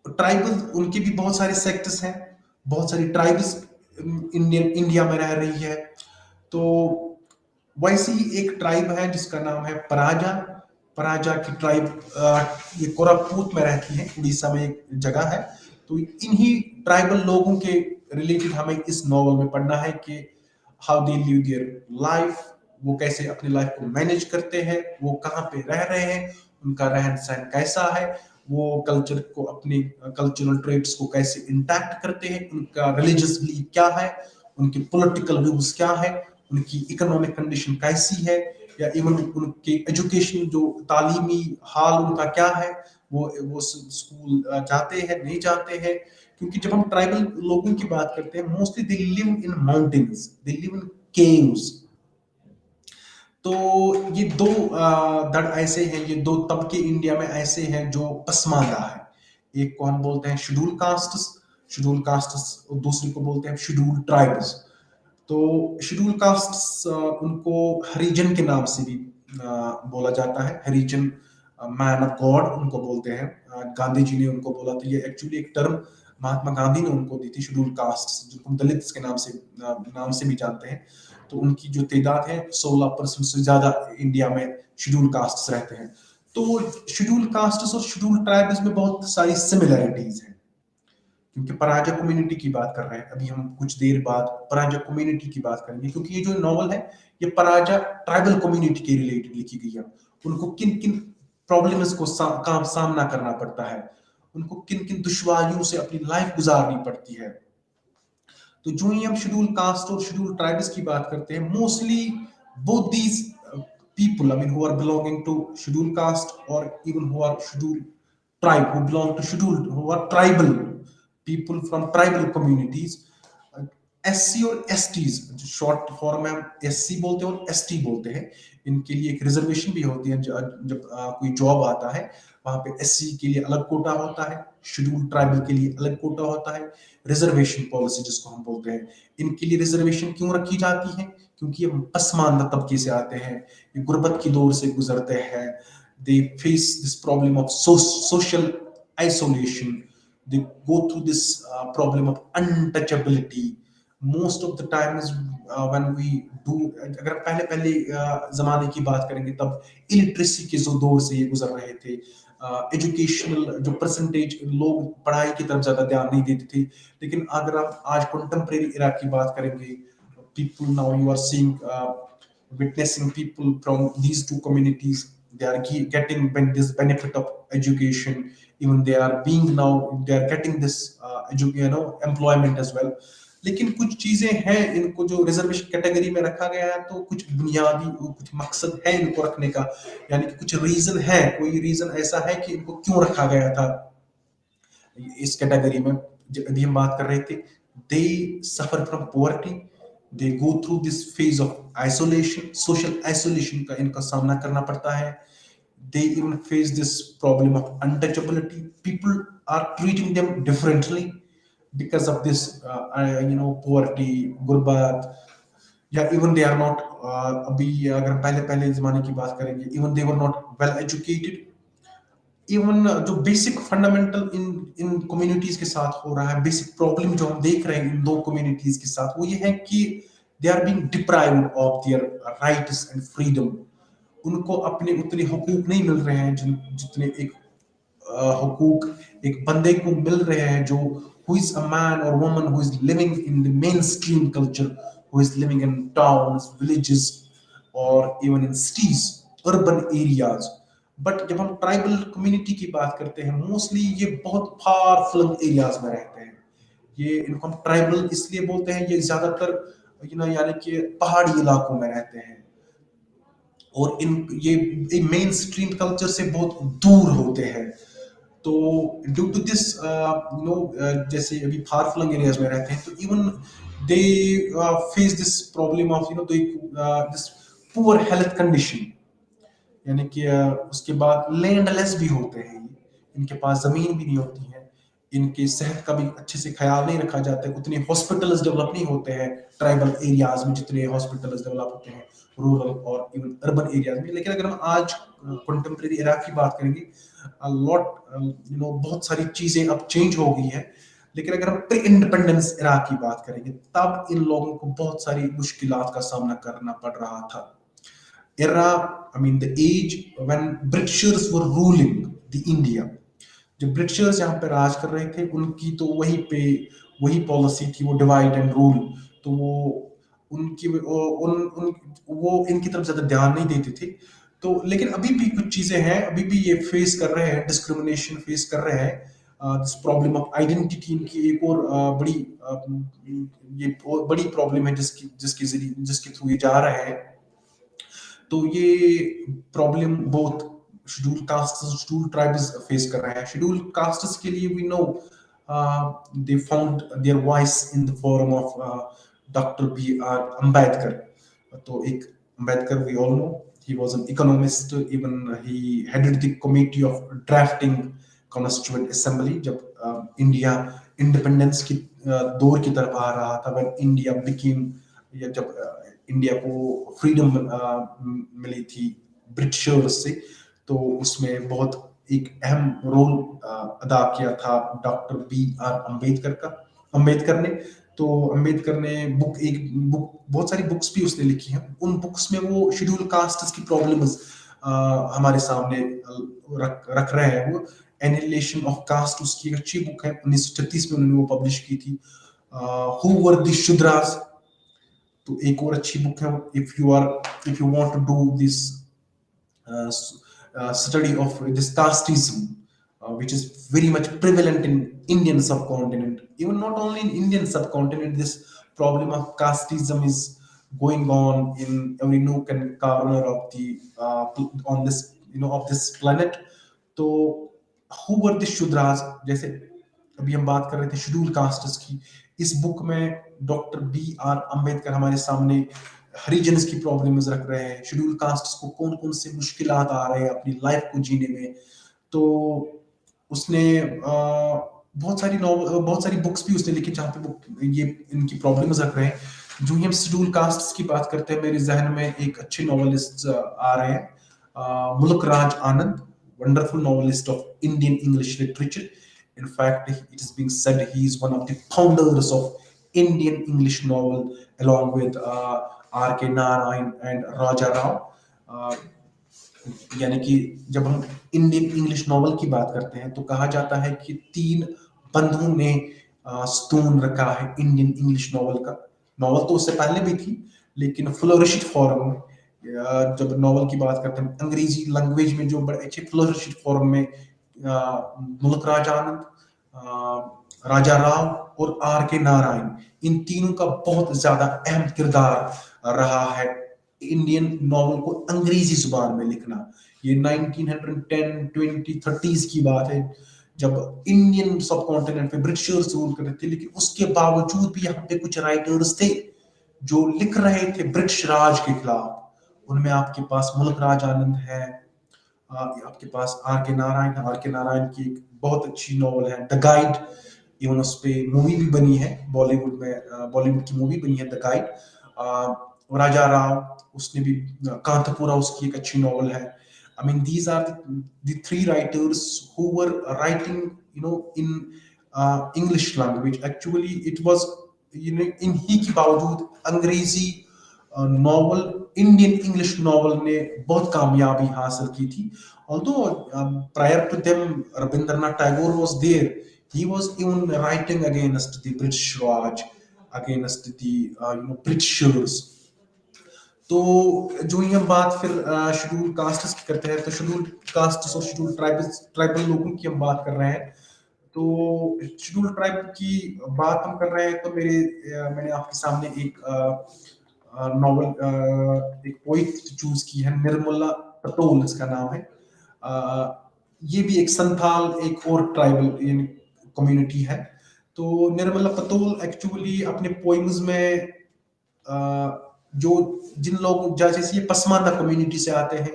ट्राइबल, उनके भी बहुत सारे सेक्टर्स हैं, बहुत सारी ट्राइब्स इंडिया में रह रही है. तो वैसे ही एक ट्राइब है जिसका नाम है पराजा. पराजा की ट्राइब ये कोरापुट में रहती है, उड़ीसा में एक जगह है. तो इन्हीं ट्राइबल लोगों के रिलेटेड हमें इस नॉवल में पढ़ना है कि how they live their life, वो कैसे अपनी लाइफ को मैनेज करते हैं, वो कहाँ पे रह रहे हैं, उनका रहन सहन कैसा है, वो कल्चर को, अपने कल्चरल ट्रेड्स को कैसे इंटैक्ट करते हैं, उनका रिलीजियस बिलीफ क्या है, उनके पॉलिटिकल व्यूज क्या है, उनकी इकोनॉमिक कंडीशन कैसी है, या इवन उनके एजुकेशन, जो तालीमी हाल उनका क्या है, वो स्कूल जाते हैं नहीं जाते हैं. क्योंकि जब हम ट्राइबल लोगों की बात करते हैं, mostly they live in mountains, they live in caves. तो ये दो दड़ ऐसे हैं, ये दो तबके इंडिया में ऐसे हैं जो पसमानदा है. एक को हम बोलते हैं शेड्यूल कास्ट्स, और दूसरे को बोलते हैं शेड्यूल ट्राइब्स. तो शेड्यूल कास्ट्स उनको हरिजन के नाम से भी बोला जाता है. हरिजन, मैन ऑफ गॉड उनको बोलते हैं. गांधी जी ने उनको बोला था, ये एक्चुअली एक टर्म महात्मा गांधी ने उनको दी थी, शेड्यूल कास्ट, जिनको हम दलित के नाम से भी जानते हैं. तो उनकी जो तादाद है 16% से ज्यादा इंडिया में शेड्यूल कास्ट्स रहते हैं. तो शेड्यूल कास्ट्स और शेड्यूल ट्राइब्स में बहुत सारी सिमिलैरिटीज हैं. क्योंकि पराजा कम्युनिटी की बात कर रहे हैं, अभी हम कुछ देर बाद पराजा कम्युनिटी की बात करेंगे, क्योंकि ये जो नॉवल है ये पराजा ट्राइबल कम्युनिटी के रिलेटेड लिखी गई है. उनको किन किन प्रॉब्लम्स को सामना करना पड़ता है, उनको किन किन दुश्वारियों से अपनी लाइफ गुजारनी पड़ती है. तो जो ही हम शेड्यूल कास्ट और शेड्यूल ट्राइब्स की बात करते हैं, mostly both these people, I mean, who are belonging to scheduled caste, or even who are scheduled tribe, who belong to scheduled, who are tribal people from tribal communities. SC और STs, short form में हम SC बोलते हैं और ST बोलते हैं. इनके लिए एक रिजर्वेशन भी होती है. जब कोई जॉब आता है, वहां पे SC के लिए अलग कोटा होता है, शेड्यूल ट्राइबल के लिए अलग कोटा होता है. रिजर्वेशन पॉलिसी जिसको हम बोलते हैं, इनके लिए रिजर्वेशन क्यों रखी जाती है? क्योंकि ये पसमानदा तबके से आते हैं, ये गुर्बत की दौर से गुजरते हैं. They face this problem of social isolation, they go through this problem of untouchability. Most of the times when we do, अगर पहले जमाने की बात करेंगे, तब इलिटरेसी के जो दौर से ये गुजर रहे थे. एजुकेशनल जो परसेंटेज, लोग पढ़ाई की तरफ ज्यादा ध्यान नहीं देते थे. लेकिन अगर आप आज कंटेम्प्रेरी इरा की बात करेंगे, people now you are seeing witnessing people from these two communities, they are getting this benefit of education, even they are getting this employment as well. लेकिन कुछ चीजें हैं इनको जो रिजर्वेशन कैटेगरी में रखा गया है, तो कुछ बुनियादी कुछ मकसद है इनको रखने का, यानी कि कुछ रीजन है, कोई रीजन ऐसा है कि इनको क्यों रखा गया था इस कैटेगरी में. अभी हम बात कर रहे थे, they suffer from poverty, they go through this phase of isolation, social isolation का इनका सामना करना पड़ता है. They even face this problem of untouchability. People are treating them differently because of this poverty, gurbat. या इवन दे आर नॉट, अभी अगर पहले पहले जमाने की बात करेंगे, even they were not well educated. Even जो बेसिक फंडामेंटल इन इन कम्युनिटीज के साथ हो रहा है, बेसिक प्रॉब्लम जो हम देख रहे हैं इन दो कम्युनिटीज के साथ, वो ये है कि they are being deprived of their rights and freedom. उनको अपने उतने हकूक नहीं मिल रहे हैं जितने एक हुकूक एक बंदे को मिल रहे हैं, जो who is a man or woman who is living in the mainstream culture, who is living in towns, villages, or even in cities, urban areas. But जब हम ट्राइबल कम्युनिटी की बात करते हैं, मोस्टली ये बहुत फार फ्लंग एरियाज में रहते हैं। ये इनको हम ट्राइबल इसलिए बोलते हैं, ये ज्यादातर यानी कि पहाड़ी इलाकों में रहते हैं, और इन ये मेन स्ट्रीम कल्चर से बहुत दूर होते हैं। तो ड्यू टू दिस जैसे अभी फार फ्लंग एरियाज में रहते हैं, तो even they face this problem of this poor health condition. यानी कि उसके बाद लैंडलेस भी होते हैं ये, इनके पास जमीन भी नहीं होती है, इनके सेहत का भी अच्छे से ख्याल नहीं रखा जाता है, उतने हॉस्पिटल्स डेवलप नहीं होते हैं ट्राइबल एरियाज में जितने हॉस्पिटल्स डेवलप होते हैं रूरल और इवन अर्बन एरियाज में। लेकिन अगर हम आज कंटेम्प्रेरी एरा की बात करेंगे, लॉट बहुत सारी चीजें अब चेंज हो गई है। लेकिन अगर हम प्री इंडिपेंडेंस एरा की बात करेंगे, तब इन लोगों को बहुत सारी मुश्किलात का सामना करना पड़ रहा था। era, I mean the age when Britishers were ruling the India, जब ब्रिटिशर्स यहाँ पे राज कर रहे थे, उनकी तो वही पॉलिसी थी, वो डिवाइड एंड रूल। तो वो उनकी वो इनकी तरफ ज्यादा ध्यान नहीं देते थे। तो लेकिन अभी भी कुछ चीजें हैं, अभी भी ये फेस कर रहे हैं, डिस्क्रिमिनेशन फेस कर रहे हैं। दिस प्रॉब्लम ऑफ आइडेंटिटी इनकी एक और ये बड़ी प्रॉब्लम है, जिसके थ्रू ये जा रहे हैं। तो ये प्रॉब्लम बहुत schedule caste, schedule tribes face कर रहे हैं। शेड्यूल कास्ट्स के लिए we know they found their voice in the form of doctor B R Ambedkar. तो एक Ambedkar we all know, he was an economist, even he headed the committee of drafting constituent assembly जब India independence की दौर की तरफ आ रहा था, when India became, या जब इंडिया को फ्रीडम मिली थी ब्रिटिशर्स से, तो उसमें बहुत एक अहम रोल अदा किया था डॉक्टर बी आर अम्बेडकर ने। तो अम्बेडकर ने बुक बहुत सारी बुक्स भी उसने लिखी हैं। उन बुक्स में वो शेड्यूल कास्ट की प्रॉब्लम्स हमारे सामने रख रहे हैं। वो एनिहिलेशन ऑफ कास्ट उसकी एक अच्छी बुक है, 1936 में उन्होंने वो पब्लिश की थी। हु वर द शूद्रास, तो एक और अच्छी बुक है। If you want to do this study of this casteism, which is very much prevalent in Indian subcontinent. Even not only in Indian subcontinent, this problem of casteism is going on in every nook and corner of the on this of this planet. तो who were the Shudras, जैसे अभी हम बात कर रहे थे schedule castes की, इस बुक में डॉक्टर बी आर अम्बेडकर हमारे सामने हरिजन्स की प्रॉब्लम्स रख रहे हैं, शेड्यूल कास्ट्स को कौन कौन से मुश्किलात आ रहे हैं अपनी लाइफ को जीने में। तो उसने बहुत सारी बुक्स भी उसने लिखी जहाँ पे ये इनकी प्रॉब्लम्स रख रहे हैं। जो ही हम शेड्यूल कास्ट्स की बात करते हैं, मेरे जहन में एक अच्छे नॉवेलिस्ट आ रहे हैं, मुल्क Raj Anand, wonderful novelist of Indian English literature. In fact, it is being said he is one of the founders of Indian English novel, along with R.K. Narayan and Raja Rao. यानी कि जब हम इंडियन इंग्लिश नॉवल की बात करते हैं, तो कहा जाता है कि 3 बंधुओं ने स्तून रखा है इंडियन इंग्लिश नॉवल का। नॉवल तो उससे पहले भी थी, लेकिन फ्लोरिश्ड फॉर्म में, जब नॉवल की बात करते हैं अंग्रेजी लैंग्वेज में, जो बड़े अच्छे फ्लोरिश्ड फॉर्म में मुल्क राज आनंद, राजा राव और R.K. नारायण, इन तीनों का बहुत ज्यादा अहम किरदार रहा है इंडियन नॉवल को अंग्रेजी जुबान में लिखना। ये 1910, 20, 30s की बात है, जब इंडियन सब कॉन्टिनेंट पे ब्रिटिशर्स रूल कर रहे थे। लेकिन उसके बावजूद भी यहाँ पे कुछ राइटर्स थे जो लिख रहे थे ब्रिटिश राज के खिलाफ। उनमें आपके पास मुल्क राज आनंद है, आपके पास R.K. नारायण है। R.K. नारायण की एक बहुत अच्छी नॉवल है द गाइड, इवन उस पे मूवी भी बनी है, बॉलीवुड की मूवी बनी है द गाइड। राजा राव, उसने भी कांतापुरा उसकी एक अच्छी नॉवल है. I mean, these are the three writers who were writing, in English language. Actually, it was, इन्हीं के बावजूद अंग्रेजी नॉवल, इंडियन इंग्लिश नॉवल ने बहुत कामयाबी हासिल की थी. Although prior to them, Rabindranath Tagore was there. He was even writing against the British Raj, against the Britishers. तो जो ही हम बात फिर शेड्यूल कास्ट्स की करते हैं, तो शेड्यूल कास्ट्स और शेड्यूल ट्राइबल लोगों की हम बात कर रहे हैं. तो शेड्यूल ट्राइब की बात हम कर रहे हैं, तो मैंने आपके सामने एक नॉवल, एक पोइट चूज की है, निर्मला पटोल इसका नाम है. ये भी एक संथाल, एक और ट्राइबल कम्युनिटी है. तो निर्मला पटोल एक्चुअली अपने पोइम्स में जो जिन लोग जैसे ये पसमानदा कम्युनिटी से आते हैं,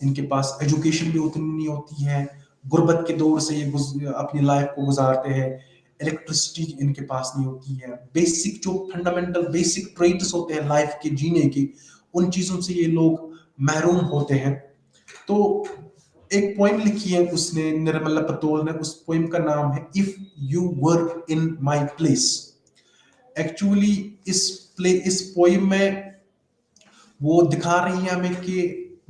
इनके पास एजुकेशन भी उतनी नहीं होती है, गुर्बत के दौर से ये अपनी लाइफ को गुजारते हैं, इलेक्ट्रिसिटी इनके पास नहीं होती है, बेसिक जो फंडामेंटल बेसिक ट्रेड्स होते हैं लाइफ के जीने की, उन चीजों से ये लोग महरूम होते हैं. तो एक पोइम लिखी है उसने, निर्मला पटोल ने. उस पोइम का नाम है if you were in my place. Actually इस पोइम में वो दिखा रही है हमें कि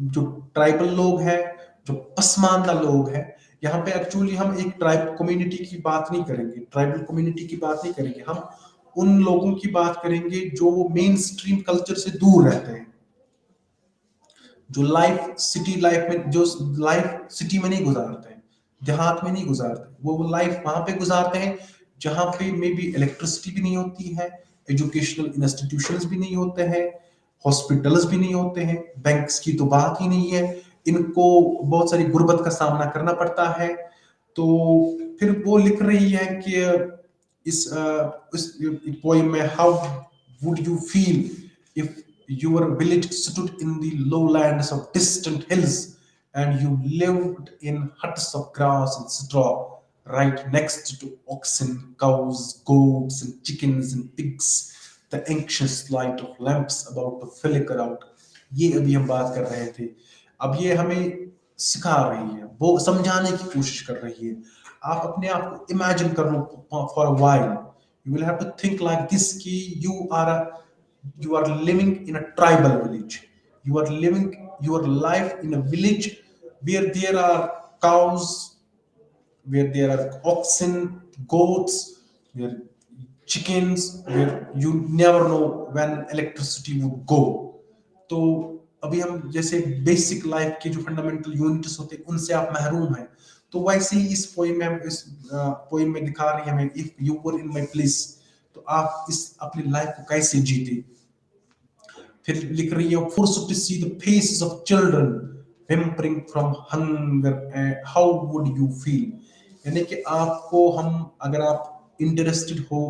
जो ट्राइबल लोग हैं, जो पसमानदा लोग हैं, यहाँ पे एक्चुअली हम एक ट्राइब कम्युनिटी की बात नहीं करेंगे, ट्राइबल कम्युनिटी की बात नहीं करेंगे, हम उन लोगों की बात करेंगे जो मेन स्ट्रीम कल्चर से दूर रहते हैं, जो लाइफ सिटी में नहीं गुजारते हैं, देहात में नहीं गुजारते, वो लाइफ वहां पे गुजारते हैं जहां पे मे बी इलेक्ट्रिसिटी भी नहीं होती है, एजुकेशनल इंस्टीट्यूशंस भी नहीं होते हैं, हॉस्पिटल्स भी नहीं होते हैं, बैंक्स की तो बात ही नहीं है, इनको बहुत सारी गुर्बत का सामना करना पड़ता है. तो फिर वो लिख रही है कि इस पोएम में, how would you feel if your village stood in the lowlands of distant hills and you lived in huts of grass and straw right next to oxen, cows, goats and chickens and pigs, the anxious light of lamps about to flicker out. ये अभी हम बात कर रहे थे. अब ये हमें सिखा रही है, वो समझाने की कोशिश कर रही है. आप अपने आप को इमेजिन कर लो for a while. You will have to think like this कि you are living in a tribal village. You are living your life in a village where there are cows, where there are oxen, goats, where chickens, where you never know when electricity would go. तो अभी हम जैसे basic life के जो fundamental units होते हैं उनसे आप महरूम हैं. तो वैसे ही इस पोएम में दिखा रही है हमें, if you were in my place, तो आप इस अपनी लाइफ को कैसे जीते. फिर लिख रही है, forced to see the faces of children whimpering from hunger, and how would you feel. यानी कि आपको अगर आप इंटरेस्टेड हो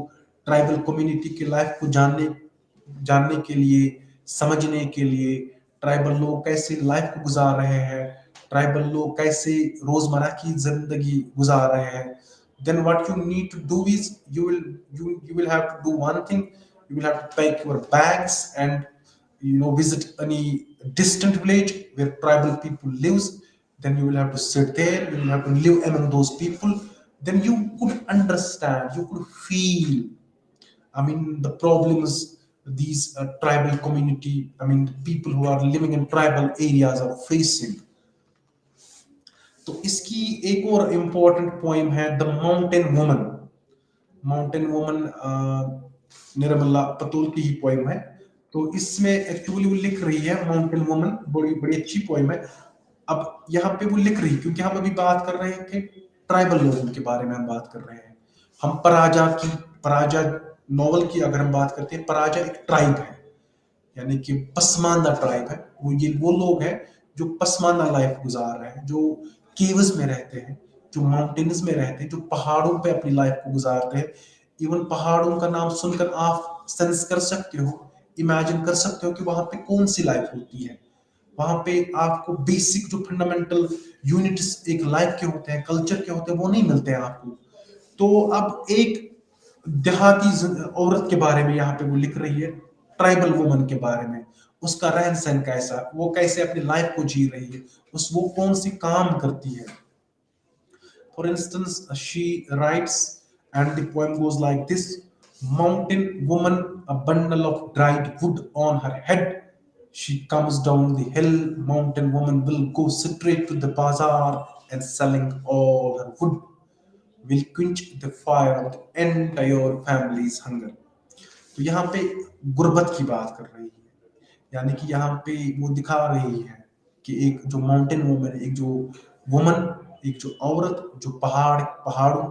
ट्राइबल कम्युनिटी की लाइफ को जानने के लिए, समझने के लिए, ट्राइबल लोग कैसे लाइफ को गुजार रहे हैं, ट्राइबल लोग कैसे रोजमर्रा की जिंदगी गुजार रहे हैं, then what you need to do is you will have to do one thing. You will have to pack your bags and visit any distant village where tribal people lives. Then you will have to sit there, you will have to live among those people. Then you could understand, you could feel, I mean, the problems these tribal community, I mean, the people who are living in tribal areas are facing. तो इसकी एक और important poem है, the mountain woman. Mountain woman Nirmala Patol की ही poem है. तो इसमें एक्चुअली वो लिख रही है, माउंटेन वुमन बड़ी बड़ी अच्छी पोएम है. अब यहाँ पे वो लिख रही, क्योंकि हम अभी बात कर रहे थे ट्राइबल लोगों के बारे में, हम बात कर रहे हैं, हम पराजा नॉवल की अगर हम बात करते हैं, पराजा एक ट्राइब है, यानी कि पसमानदा ट्राइब है. वो लोग हैं जो पसमानदा लाइफ गुजार रहे हैं, जो केव्स में रहते हैं, जो माउंटेन्स में रहते हैं, जो पहाड़ों पे अपनी लाइफ को गुजारते हैं. इवन पहाड़ों का नाम सुनकर आप सेंस कर सकते हो, इमेजिन कर सकते हो कि वहां पे कौन सी लाइफ होती है. वहां पे आपको बेसिक जो फंडामेंटल यूनिट्स एक लाइफ के होते हैं, कल्चर के होते हैं, वो नहीं मिलते हैं आपको. तो अब एक देहाती औरत के बारे में यहाँ पे वो लिख रही है, ट्राइबल वुमन के बारे में. उसका रहन सहन कैसा, वो कैसे अपनी लाइफ को जी रही है, उस वो कौन सी काम करती है. For instance, she writes, and the poem goes like this: Mountain woman, a bundle of dried wood on her head. She comes down the hill. Mountain woman will go straight to the bazaar and selling all her wood will quench the fire of the entire family's hunger. तो यहाँ पे गुर्बत की बात कर रही है, यानी कि यहाँ पे वो दिखा रही है कि एक जो माउंटेन वुमन, एक जो वुमन, एक जो औरत जो पहाड़ों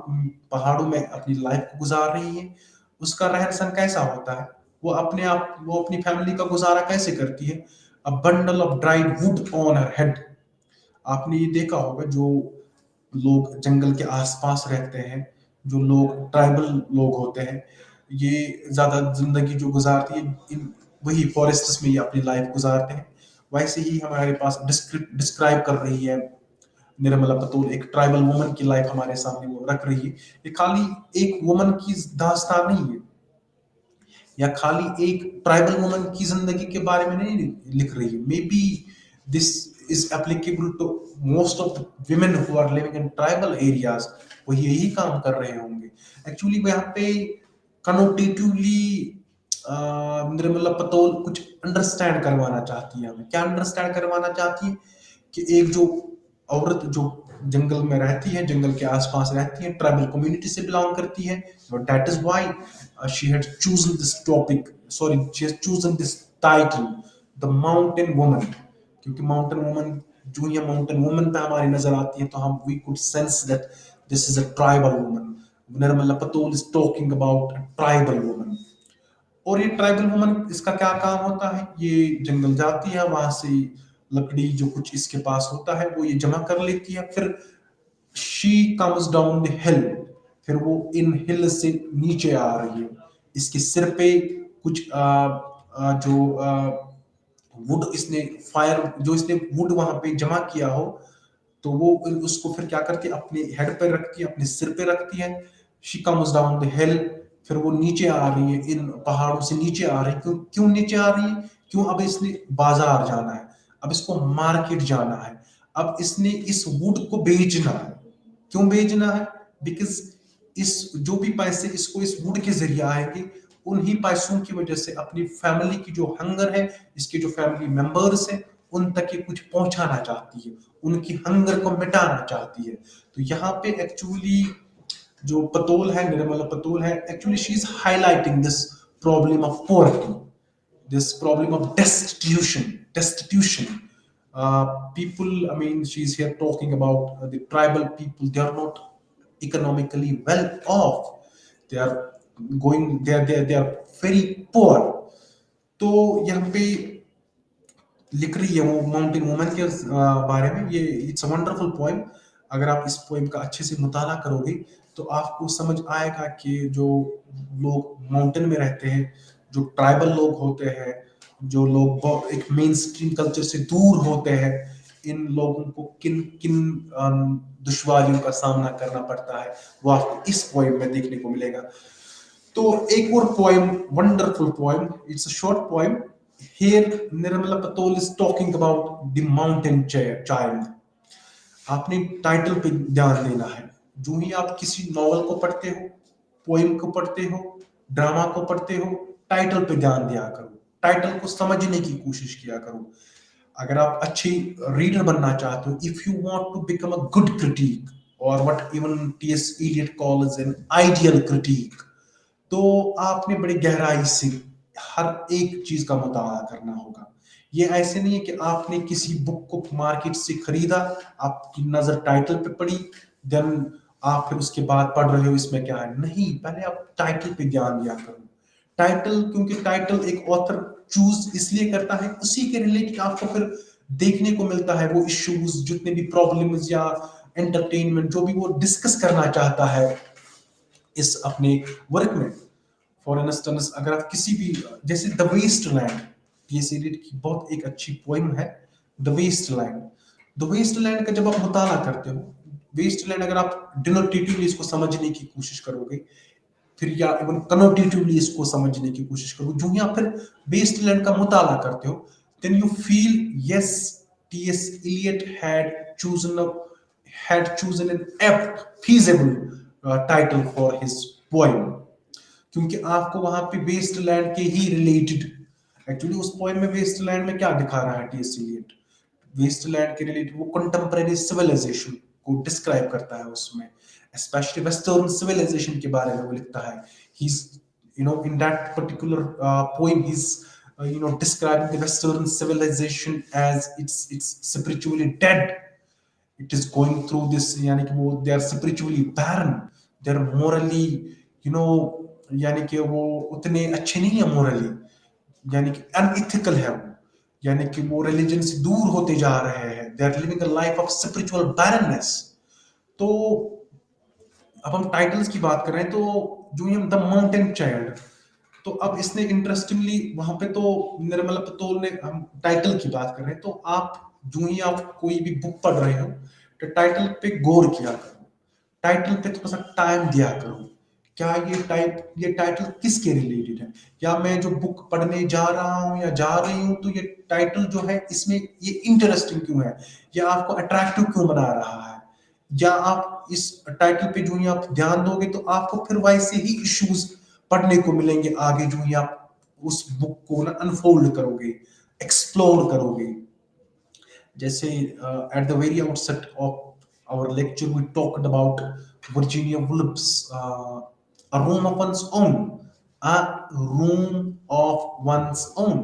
पहाड़ों में अपनी लाइफ को गुजार रही है, उसका रहन सहन कैसा होता है, वो अपनी फैमिली का गुजारा कैसे करती है. A bundle of dried would on her head. आपने ये देखा होगा, जो लोग जंगल के आसपास रहते हैं, जो लोग ट्राइबल लोग होते हैं, ये ज्यादा जिंदगी जो गुजारती है वही फॉरेस्ट्स में ये अपनी लाइफ गुजारते हैं. वैसे ही हमारे पास डिस्क्राइब कर रही है निर्मला पतोल, एक ट्राइबल वुमन की लाइफ हमारे सामने वो रख रही है. ये खाली एक वुमन की दास्तान नहीं है, या खाली एक ट्राइबल वुमन की जिंदगी के बारे में नहीं लिख रही है. Maybe this is applicable to most of the women who are living in tribal areas. वो यही काम कर रहे होंगे. एक्चुअली वो यहाँ पे कनोटेटिवली निर्मला पतोल कुछ अंडरस्टैंड करवाना चाहती है. हमें क्या अंडरस्टैंड करवाना चाहती है कि एक जो औरत जो जंगल में रहती है, जंगल के आसपास रहती है, ट्राइबल कम्युनिटी से बिलोंग करती है, that is why she had chosen this topic, sorry, she has chosen this title, the mountain woman. क्योंकि माउंटेन वुमन, जो ये माउंटेन वुमन पे हमारी नजर आती है, तो हम we could sense that this is a tribal woman. Nirmala Patol is talking about tribal woman. और ये ट्राइबल वुमन, इसका क्या काम होता है, ये जंगल जाती है, वहां से लकड़ी जो कुछ इसके पास होता है वो ये जमा कर लेती है, फिर शी कम्स डाउन द हिल, फिर वो इन हिल से नीचे आ रही है. इसके सिर पे कुछ जो वुड इसने फायर जो इसने वुड वहां पे जमा किया हो, तो वो उसको फिर क्या करती है, अपने हेड पे रखती है, अपने सिर पे रखती है. शी कम्स डाउन द हिल, फिर वो नीचे आ रही है, इन पहाड़ों से नीचे आ रही है. क्यों क्यों नीचे आ रही है? क्यों? अब इसने बाजार जाना है, अब इसको मार्केट जाना है, अब इसने इस वुड को बेचना है. क्यों बेचना है? बिकॉज इस जो भी पैसे इसको इस वुड के जरिए आएंगे, उन्हीं पैसों की वजह से अपनी फैमिली की जो हंगर है, इसके जो फैमिली मेंबर्स हैं, उन तक ये कुछ पहुंचाना चाहती है, उनकी हंगर को मिटाना चाहती है. तो यहाँ पे एक्चुअली जो पतोल है, निर्मला पतोल है, actually she is highlighting this problem of poverty, this problem of destitution. People, I mean, she's here talking about the tribal people. They are not economically well off. They are they are very poor. तो यहाँ पे लिख रही है वो mountain woman के बारे में. ये इट्स अ वंडरफुल पोएम. अगर आप इस पोएम का अच्छे से मुताला करोगे, तो आपको समझ आएगा कि जो लोग माउंटेन में रहते हैं, जो ट्राइबल लोग होते हैं, जो लोग एक मेन स्ट्रीम कल्चर से दूर होते हैं, इन लोगों को किन किन दुश्वारियों का सामना करना पड़ता है, वो आपको इस पोएम में देखने को मिलेगा. तो एक और poem, wonderful poem, it's a short poem. Here Nirmala Patel is talking about the mountain child. आपने टाइटल पे ध्यान देना है. जो ही आप किसी नॉवल को पढ़ते हो, पोएम को पढ़ते हो, ड्रामा को पढ़ते हो, टाइटल पे ध्यान दिया करो, टाइटल को समझने की कोशिश किया करो. अगर आप अच्छी रीडर बनना चाहते हो, if you want to become a good critic, और what even T S. Eliot calls an ideal critic, तो आपने बड़ी गहराई से हर एक चीज का मुताला करना होगा. ये ऐसे नहीं है कि आपने किसी बुक को मार्केट से खरीदा, आपकी नजर टाइटल पे पड़ी, देन आप फिर उसके बाद पढ़ रहे हो इसमें क्या है. नहीं, पहले आप टाइटल पे ध्यान दिया करो. टाइटल, क्योंकि टाइटल एक ऑथर चूज इसलिए करता है, उसी के रिलेटेड आपको फिर देखने को मिलता है वो इश्यूज, जितने भी प्रॉब्लम्स या एंटरटेनमेंट जो भी वो डिस्कस करना चाहता है इस अपने वर्क में. फॉर इंस्टेंस, अगर आप किसी भी, जैसे the waste land, T S. Eliot की बहुत एक अच्छी पोएम है the waste land. The waste land का जब आप मुताला करते हो, वेस्ट लैंड अगर आप डिनोटेटिवली इसको समझने की कोशिश करोगे, फिर या इवन कनोटेटिवली इसको समझने की कोशिश करो, जो ही आप फिर वेस्टलैंड का मुताला करते हो, then you feel yes, T S Eliot had chosen an apt feasible title for his poem, क्योंकि आपको वहां पे वेस्टलैंड के ही रिलेटेड, एक्चुअली उस पोएम में वेस्टलैंड में क्या दिखा रहा है टीएस इलियट, वेस्टलैंड के रिलेटेड वो कंटेम्परेरी सिविलाइजेशन को डिस्क्राइब करता है उसमें, स्पेशली वेस्टर्न सिविलाइजेशन के बारे में वो लिखता है। He is in that particular poem he's describing the western civilization as it's spiritually dead, it is going through this, यानी कि वो they are spiritually barren, they are morally यानी कि वो उतने अच्छे नहीं है morally, यानी कि अनइथिकल है वो, यानी कि वो रिलीजन से दूर होते जा रहे हैं, they are living a life of spiritual barrenness. तो अब हम टाइटल्स की बात कर रहे हैं, तो जो ये द माउंटेन चाइल्ड, तो अब इसने इंटरेस्टिंगली वहां पे तो निर्मला पतोल ने, हम टाइटल की बात कर रहे हैं, तो आप जो ही आप कोई भी बुक पढ़ रहे हो तो टाइटल पे गौर किया करो, टाइटल पे थोड़ा सा टाइम दिया करो, क्या ये टाइटल किसके रिलेटेड है, या मैं जो बुक पढ़ने जा रहा हूँ या जा रही हूँ तो ये टाइटल जो है इसमें ये इंटरेस्टिंग क्यों है, या आपको अट्रैक्टिव क्यों बना रहा है, या आप इस टाइटल पे जो ही आप ध्यान दोगे तो आपको फिर वैसे ही इश्यूज पढ़ने को मिलेंगे आगे, जो ही आप उस बुक को ना अनफोल्ड करोगे, एक्सप्लोर करोगे। जैसे at the very outset of our lecture we talked about Virginia Woolf's A Room of One's Own, A Room of One's Own।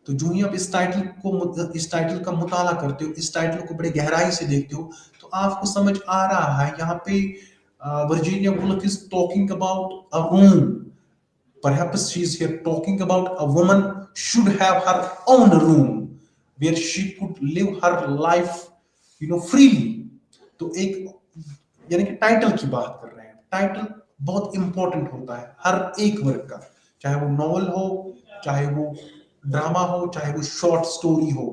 तो जो ही आप इस टाइटल का मुताला करते हो, इस टाइटल को बड़े गहराई से देखते हो, तो आपको समझ आ रहा है यहाँ पे Virginia Woolf is talking about a room, perhaps she is here talking about a woman should have her own room where she could live her life freely। तो एक यानी कि टाइटल की बात कर रहे हैं, टाइटल बहुत इंपॉर्टेंट होता है हर एक वर्क का, चाहे वो नॉवल हो, चाहे वो ड्रामा हो, चाहे वो शॉर्ट स्टोरी हो।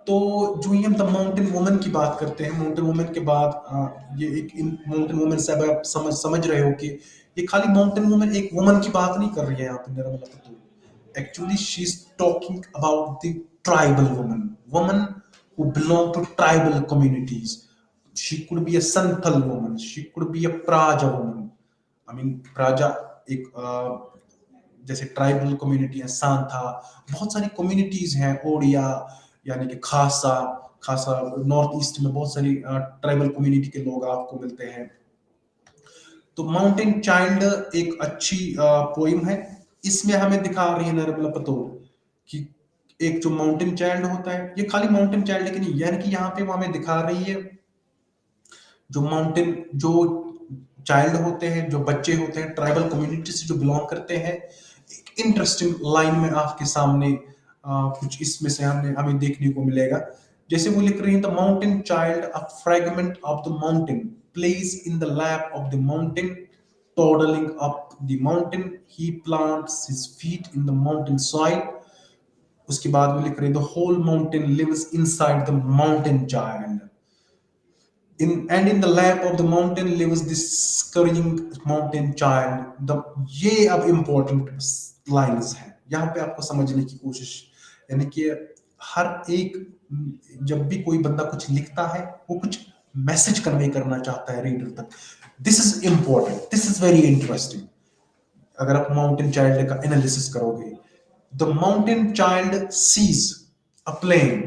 तो जो ही हम द माउंटेन वुमन की बात करते हैं, माउंटेन वुमन के बाद ये एक माउंटेन वुमन से आप समझ रहे हो कि ये खाली माउंटेन वुमन एक वुमन की बात नहीं कर रही है यहाँ पे Nirmala Patol, actually she is talking about the tribal woman who belong to tribal communities. She could be a Santhal woman, she could be a Praja woman। I mean Praja एक जैसे ट्राइबल कम्युनिटी है, सांथा, बहुत सारी कम्युनिटीज हैं, ओडिया यानी कि खासा north east में बहुत सारी ट्राइबल कम्युनिटी के लोग आपको मिलते हैं। तो माउंटेन चाइल्ड एक अच्छी पोइम है, इसमें हमें दिखा रही है निर्मला पतोल कि एक जो माउंटेन चाइल्ड होता है, ये खाली माउंटेन चाइल्ड की नहीं, यानी कि यहाँ पे वो हमें दिखा रही है जो माउंटेन जो चाइल्ड होते हैं, जो बच्चे होते हैं ट्राइबल कम्युनिटी से जो बिलोंग करते हैं। एक इंटरेस्टिंग लाइन में आपके सामने कुछ इसमें से हमें देखने को मिलेगा। जैसे वो लिख रही है, the mountain child a fragment of the mountain place in the lap of the mountain toddling up the mountain he plants his feet in the mountain soil। उसके बाद वो लिख रहे, the whole mountain lives inside the mountain child in the lap of the mountain lives this scurrying mountain child। ये अब important lines हैं, यहाँ पे आपको समझने की कोशिश, यानी कि हर एक जब भी कोई बंदा कुछ लिखता है वो कुछ मैसेज कन्वे करना चाहता है रीडर तक। This is important, this is very interesting. अगर आप माउंटेन चाइल्ड का एनालिसिस करोगे, the mountain child sees a plane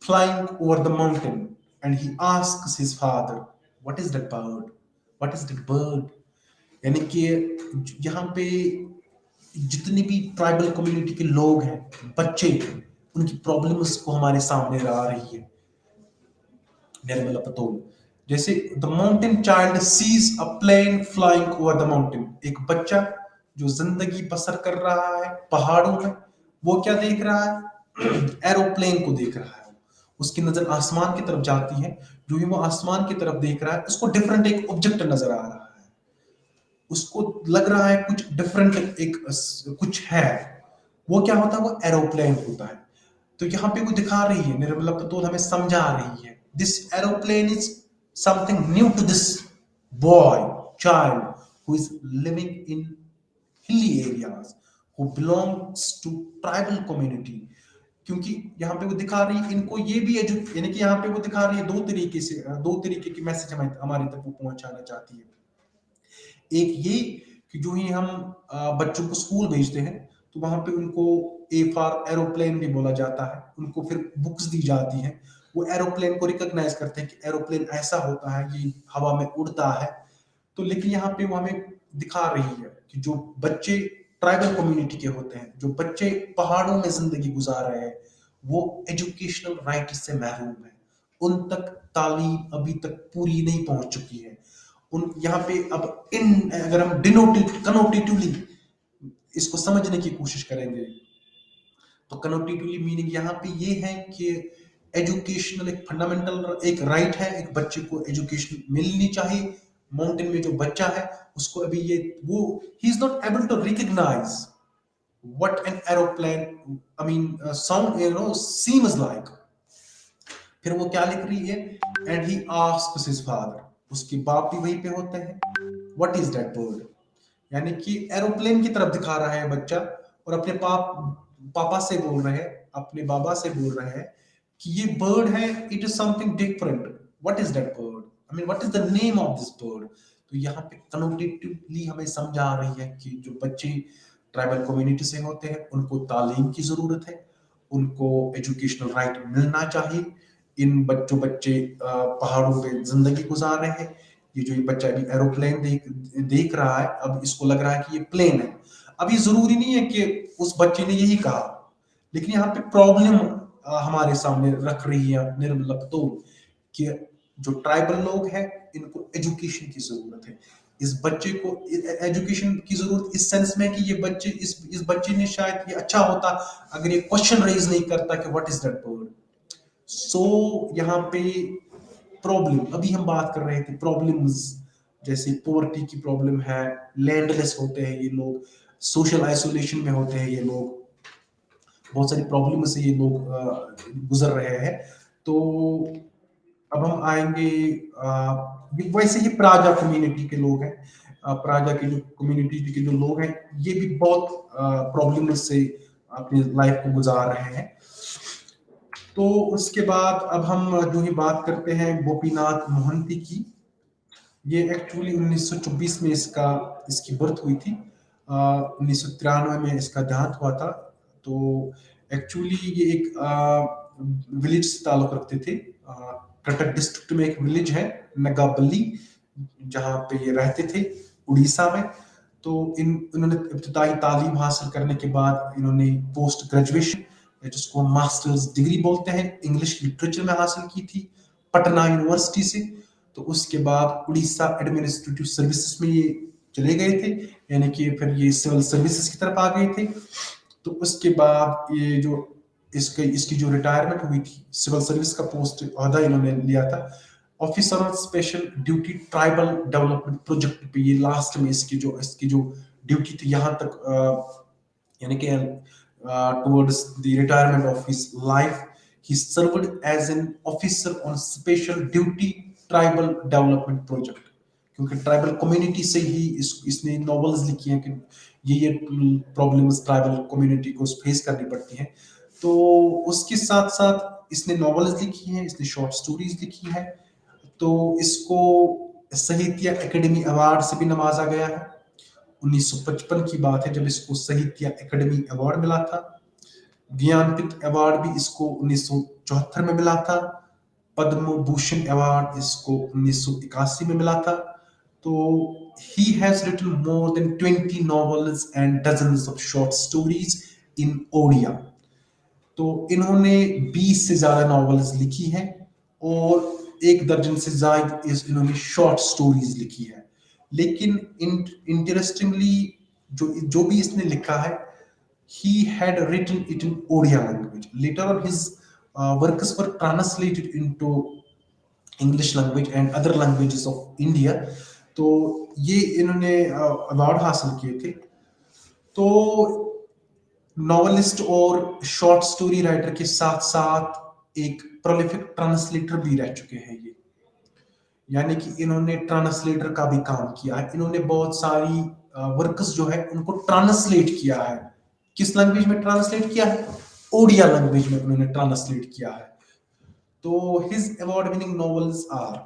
flying over the mountain and he asks his father what is that bird, what is that bird। यानी कि यहाँ पे जितने भी ट्राइबल कम्युनिटी के लोग हैं, बच्चे, उनकी प्रॉब्लम्स को हमारे सामने ला रही है निर्मला पतोल। जैसे the mountain child sees a plane flying over the mountain, एक बच्चा जो जिंदगी बसर कर रहा है पहाड़ों में, वो क्या देख रहा है, एरोप्लेन को देख रहा है। उसकी नजर आसमान की तरफ जाती है, जो ही वो आसमान की तरफ देख रहा है उसको डिफरेंट एक ऑब्जेक्ट नजर आ रहा है, उसको लग रहा है कुछ डिफरेंट एक कुछ है, वो क्या होता है, वो एरोप्लेन होता है। तो यहाँ पे वो दिखा रही है निर्मला पतोल, हमें समझा रही है this aeroplane is something new to this boy child who is living in hilly areas, who belongs to tribal community. क्योंकि यहाँ पे वो दिखा रही है इनको ये भी यानी कि यहाँ पे वो दिखा रही है दो तरीके की मैसेज हमारे तक वो पहुंचाना चाहती है। एक ये कि जो ही हम बच्चों को स्कूल भेजते हैं तो वहां पे उनको ए फॉर एरोप्लेन भी बोला जाता है, उनको फिर बुक्स दी जाती हैं, वो एरोप्लेन को रिकॉग्नाइज करते हैं कि एरोप्लेन ऐसा होता है, ये हवा में उड़ता है। तो लेकिन यहाँ पे वो हमें दिखा रही है कि जो बच्चे ट्राइबल कम्युनिटी के होते हैं, जो बच्चे पहाड़ों में जिंदगी गुजार रहे हैं, वो एजुकेशनल राइट से महरूम है, उन तक तालीम अभी तक पूरी नहीं पहुंच चुकी है। उन यहाँ पे अब इन अगर हम कनोटेटिवली इसको समझने की कोशिश करेंगे तो कनोटेटिवली मीनिंग यहाँ पे ये है कि एजुकेशनल एक फंडामेंटल एक राइट है, एक बच्चे को एजुकेशन मिलनी चाहिए। माउंटेन में जो बच्चा है उसको अभी ये वो ही is not able to recognise what an aeroplane sound seems like। फिर वो क्या लिख रही है, and he asks his father, उसके बाप भी वहीं पे होते हैं, व्हाट इज दैट बर्ड, यानी कि एरोप्लेन की तरफ दिखा रहा है बच्चा और अपने पापा से बोल रहे हैं, अपने बाबा से बोल रहे हैं कि ये बर्ड है, it is something different, what is that bird, what is the name of this bird. तो यहाँ पे कनोटेटिवली हमें समझा रही है कि जो बच्चे ट्राइबल कम्युनिटी से होते हैं उनको तालीम की जरूरत है, उनको एजुकेशनल राइट मिलना चाहिए। इन बच्चे पहाड़ों पे जिंदगी गुजार रहे हैं, ये बच्चा अभी एरोप्लेन देख रहा है, अब इसको लग रहा है कि ये प्लेन है। अब ये जरूरी नहीं है कि उस बच्चे ने यही कहा, लेकिन यहाँ पे प्रॉब्लम हमारे सामने रख रही है निर्मला पतोल कि जो ट्राइबल लोग हैं इनको एजुकेशन की जरूरत है। इस बच्चे को एजुकेशन की जरूरत इस सेंस में कि ये बच्चे इस बच्चे ने शायद ये अच्छा होता अगर ये क्वेश्चन रेज नहीं करता कि व्हाट इज दैट बर्ड। सो यहाँ पे प्रॉब्लम, अभी हम बात कर रहे थे प्रॉब्लम्स, जैसे पोवर्टी की प्रॉब्लम है, लैंडलेस होते हैं ये लोग, सोशल आइसोलेशन में होते हैं ये लोग, बहुत सारी प्रॉब्लम से ये लोग गुजर रहे हैं। तो अब हम आएंगे वैसे ही प्राजा कम्युनिटी के लोग हैं, प्राजा की जो कम्युनिटी के जो लोग हैं ये भी बहुत प्रॉब्लम से अपनी लाइफ को गुजार रहे हैं। तो उसके बाद अब हम जो ही बात करते हैं गोपीनाथ मोहंती की, ये एक्चुअली 1924 में इसकी बर्थ हुई थी, 1993 में इसका देहांत हुआ था। तो एक्चुअली ये एक विलेज से ताल्लुक रखते थे, कटक डिस्ट्रिक्ट में एक विलेज है नगाबली, जहाँ पे ये रहते थे उड़ीसा में। तो इन्होंने इब्तिदाई तालीम हासिल करने के बाद इन्होंने पोस्ट ग्रेजुएशन जिसको मास्टर्स डिग्री बोलते हैं इंग्लिश लिटरेचर में हासिल की थी पटना यूनिवर्सिटी से। तो उसके बाद उड़ीसा एडमिनिस्ट्रेटिव सर्विसेज में ये चले गए थे, यानी कि फिर ये सिविल सर्विसेज की तरफ आ गए थे। तो उसके बाद ये जो इसकी जो रिटायरमेंट हुई थी, सिविल सर्विस का पोस्ट ओहदा इन्होंने लिया था, officer of special duty tribal development project पे ये लास्ट में इसकी जो ड्यूटी थी यहाँ तक, यानी कि towards the retirement of his life he served as an officer on special duty tribal development project। क्योंकि ट्राइबल कम्युनिटी से ही इसने नॉवेल्स लिखी हैं कि ये प्रॉब्लम्स ट्राइबल कम्युनिटी को फेस करनी पड़ती हैं। तो उसके साथ साथ इसने नॉवेल्स लिखी हैं, इसने शॉर्ट स्टोरीज लिखी है। तो इसको साहित्य अकेडमी अवार्ड से भी नवाजा गया है। 1955 की बात है जब इसको साहित्य अकेडमी अवार्ड मिला था। ज्ञानपीठ अवार्ड भी इसको 1974 में मिला था। पद्म भूषण अवार्ड इसको 1981 में मिला था। तो he has written more than 20 novels and dozens of short stories in Odia. तो इन्होंने 20 से ज्यादा नॉवेल्स लिखी हैं और 1 दर्जन से ज्यादा इन्होंने शॉर्ट स्टोरीज लिखी है। लेकिन इंटरेस्टिंगली जो भी इसने लिखा है, he had written it in Odia language. Later on his works were translated into English language and other languages of India। तो ये इन्होंने अवार्ड हासिल किए थे। तो नॉवेलिस्ट और शॉर्ट स्टोरी राइटर के साथ साथ एक प्रोलिफिक ट्रांसलेटर भी रह चुके हैं ये। यानी कि इन्होंने ट्रांसलेटर का भी काम किया है। इन्होंने बहुत सारी वर्क्स जो है उनको ट्रांसलेट किया है। किस लैंग्वेज में ट्रांसलेट किया है? ओडिया लैंग्वेज में उन्होंने ट्रांसलेट किया है। तो his award winning novels are,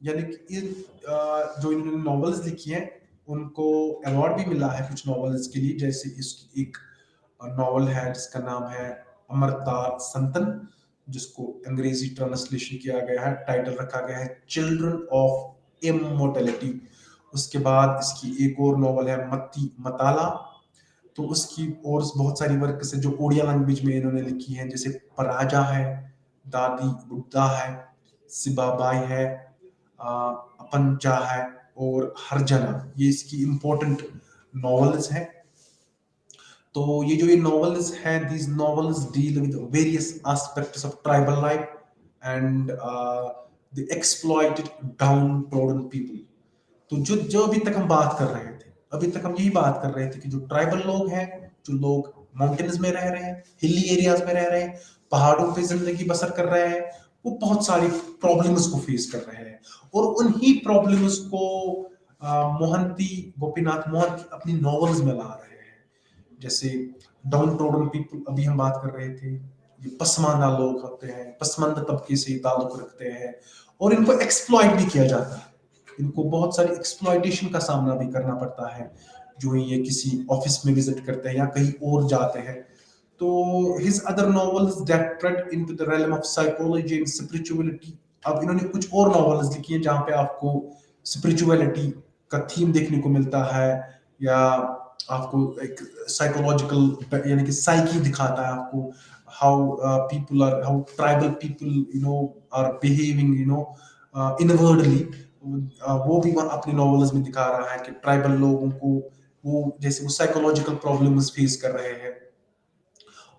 यानी कि जो इन्होंने नॉवेल्स लिखी हैं उनको अवार्ड भी मिला है कुछ नॉवेल्स के लिए। जैसे इसकी एक नॉवल है जिसका नाम है अमर्ता संतन, जिसको अंग्रेजी ट्रांसलेशन किया गया है, टाइटल रखा गया है चिल्ड्रन ऑफ इमोर्टैलिटी। उसके बाद इसकी एक और नॉवल है मत्ती मताला। तो उसकी और बहुत सारी वर्क है जो ओडिया लैंग्वेज में इन्होंने लिखी है, जैसे पराजा है, दादी बुड्ढा है, सिबाबाई है, अपंचा है और हरजना। ये इसकी इंपॉर्टेंट नॉवेल्स हैं। तो ये जो ये नॉवेल्स हैं, these novels deal with various aspects of tribal life and the exploited down trodden people. तो जो जो अभी तक हम बात कर रहे थे, अभी तक हम यही बात कर रहे थे कि जो ट्राइबल लोग हैं, जो लोग माउंटेन्स में रह रहे हैं, हिली एरियाज में रह रहे हैं, पहाड़ों पे जिंदगी बसर कर रहे हैं, वो बहुत सारी प्रॉब्लम्स को फेस कर रहे हैं। और उन्हीं प्रॉब्लम्स को मोहंती गोपीनाथ मोहंती अपनी नॉवेल्स में ला रहे हैं। जैसे डाउन ट्रोडन पीपल अभी हम बात कर रहे थे, ये पसमानदा लोग होते हैं, पसमानदा तबके से ताल्लुक रखते हैं और इनको एक्सप्लॉइट भी किया जाता है। इनको बहुत सारी एक्सप्लॉइटेशन का सामना भी करना पड़ता है जो ये किसी ऑफिस में विजिट करते हैं या कहीं और जाते हैं। तो his other novels that tread into the realm of psychology and spirituality। अब इन्होंने कुछ और नॉवेल्स लिखी हैं जहाँ पे आपको स्पिरिचुअलिटी का थीम देखने को मिलता है, या आपको एक साइकोलॉजिकल यानी कि साइकी दिखाता है आपको, how tribal people are behaving inwardly. वो भी अपनी नॉवेल्स में दिखा रहा है कि ट्राइबल लोगों को वो जैसे वो साइकोलॉजिकल प्रॉब्लम्स फेस कर रहे हैं।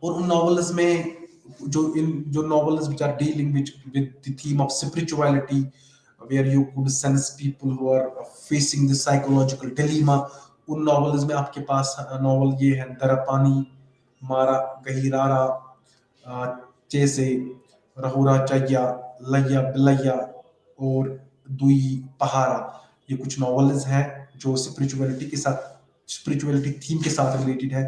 और उन नॉवेल्स में जो novels which are dealing with the theme of spirituality, where you could sense people who are facing the psychological dilemma। उन नॉवेल्स में आपके पास नॉवेल ये है दरापानी मारा गहिरारा, जैसे रहुरा चैया लैया बिलैया और दुई पहारा। ये कुछ नॉवेल्स हैं जो स्पिरिचुअलिटी थीम के साथ रिलेटेड है।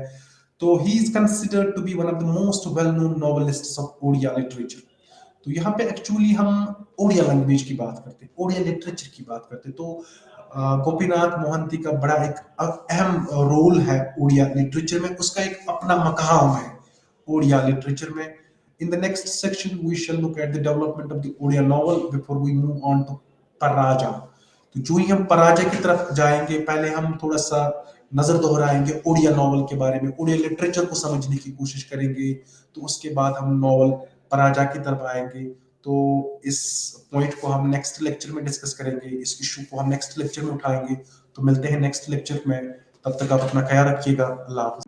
तो he is considered to be one of the most well known novelists of Odia literature. तो यहाँ पे एक्चुअली हम ओडिया लैंग्वेज की बात करते हैं, ओडिया लिटरेचर की बात करते हैं। तो गोपीनाथ मोहंती का बड़ा एक अहम रोल है ओडिया लिटरेचर में, उसका एक अपना मकाम है ओडिया लिटरेचर में। In the next section, we shall look at the development of the Odia novel before we move on to Paraja। तो जो ही हम पराजय की तरफ जाएंगे, पहले हम थोड़ा सा नजर दोहराएंगे ओडिया नॉवल के बारे में, ओडिया लिटरेचर को समझने की कोशिश करेंगे। तो उसके बाद हम नॉवल पराजा की तरफ आएंगे। तो इस पॉइंट को हम नेक्स्ट लेक्चर में डिस्कस करेंगे, इस इशू को हम नेक्स्ट लेक्चर में उठाएंगे। तो मिलते हैं नेक्स्ट लेक्चर में, तब तक आप अपना ख्याल रखिएगा। अल्लाह हाफ़िज़।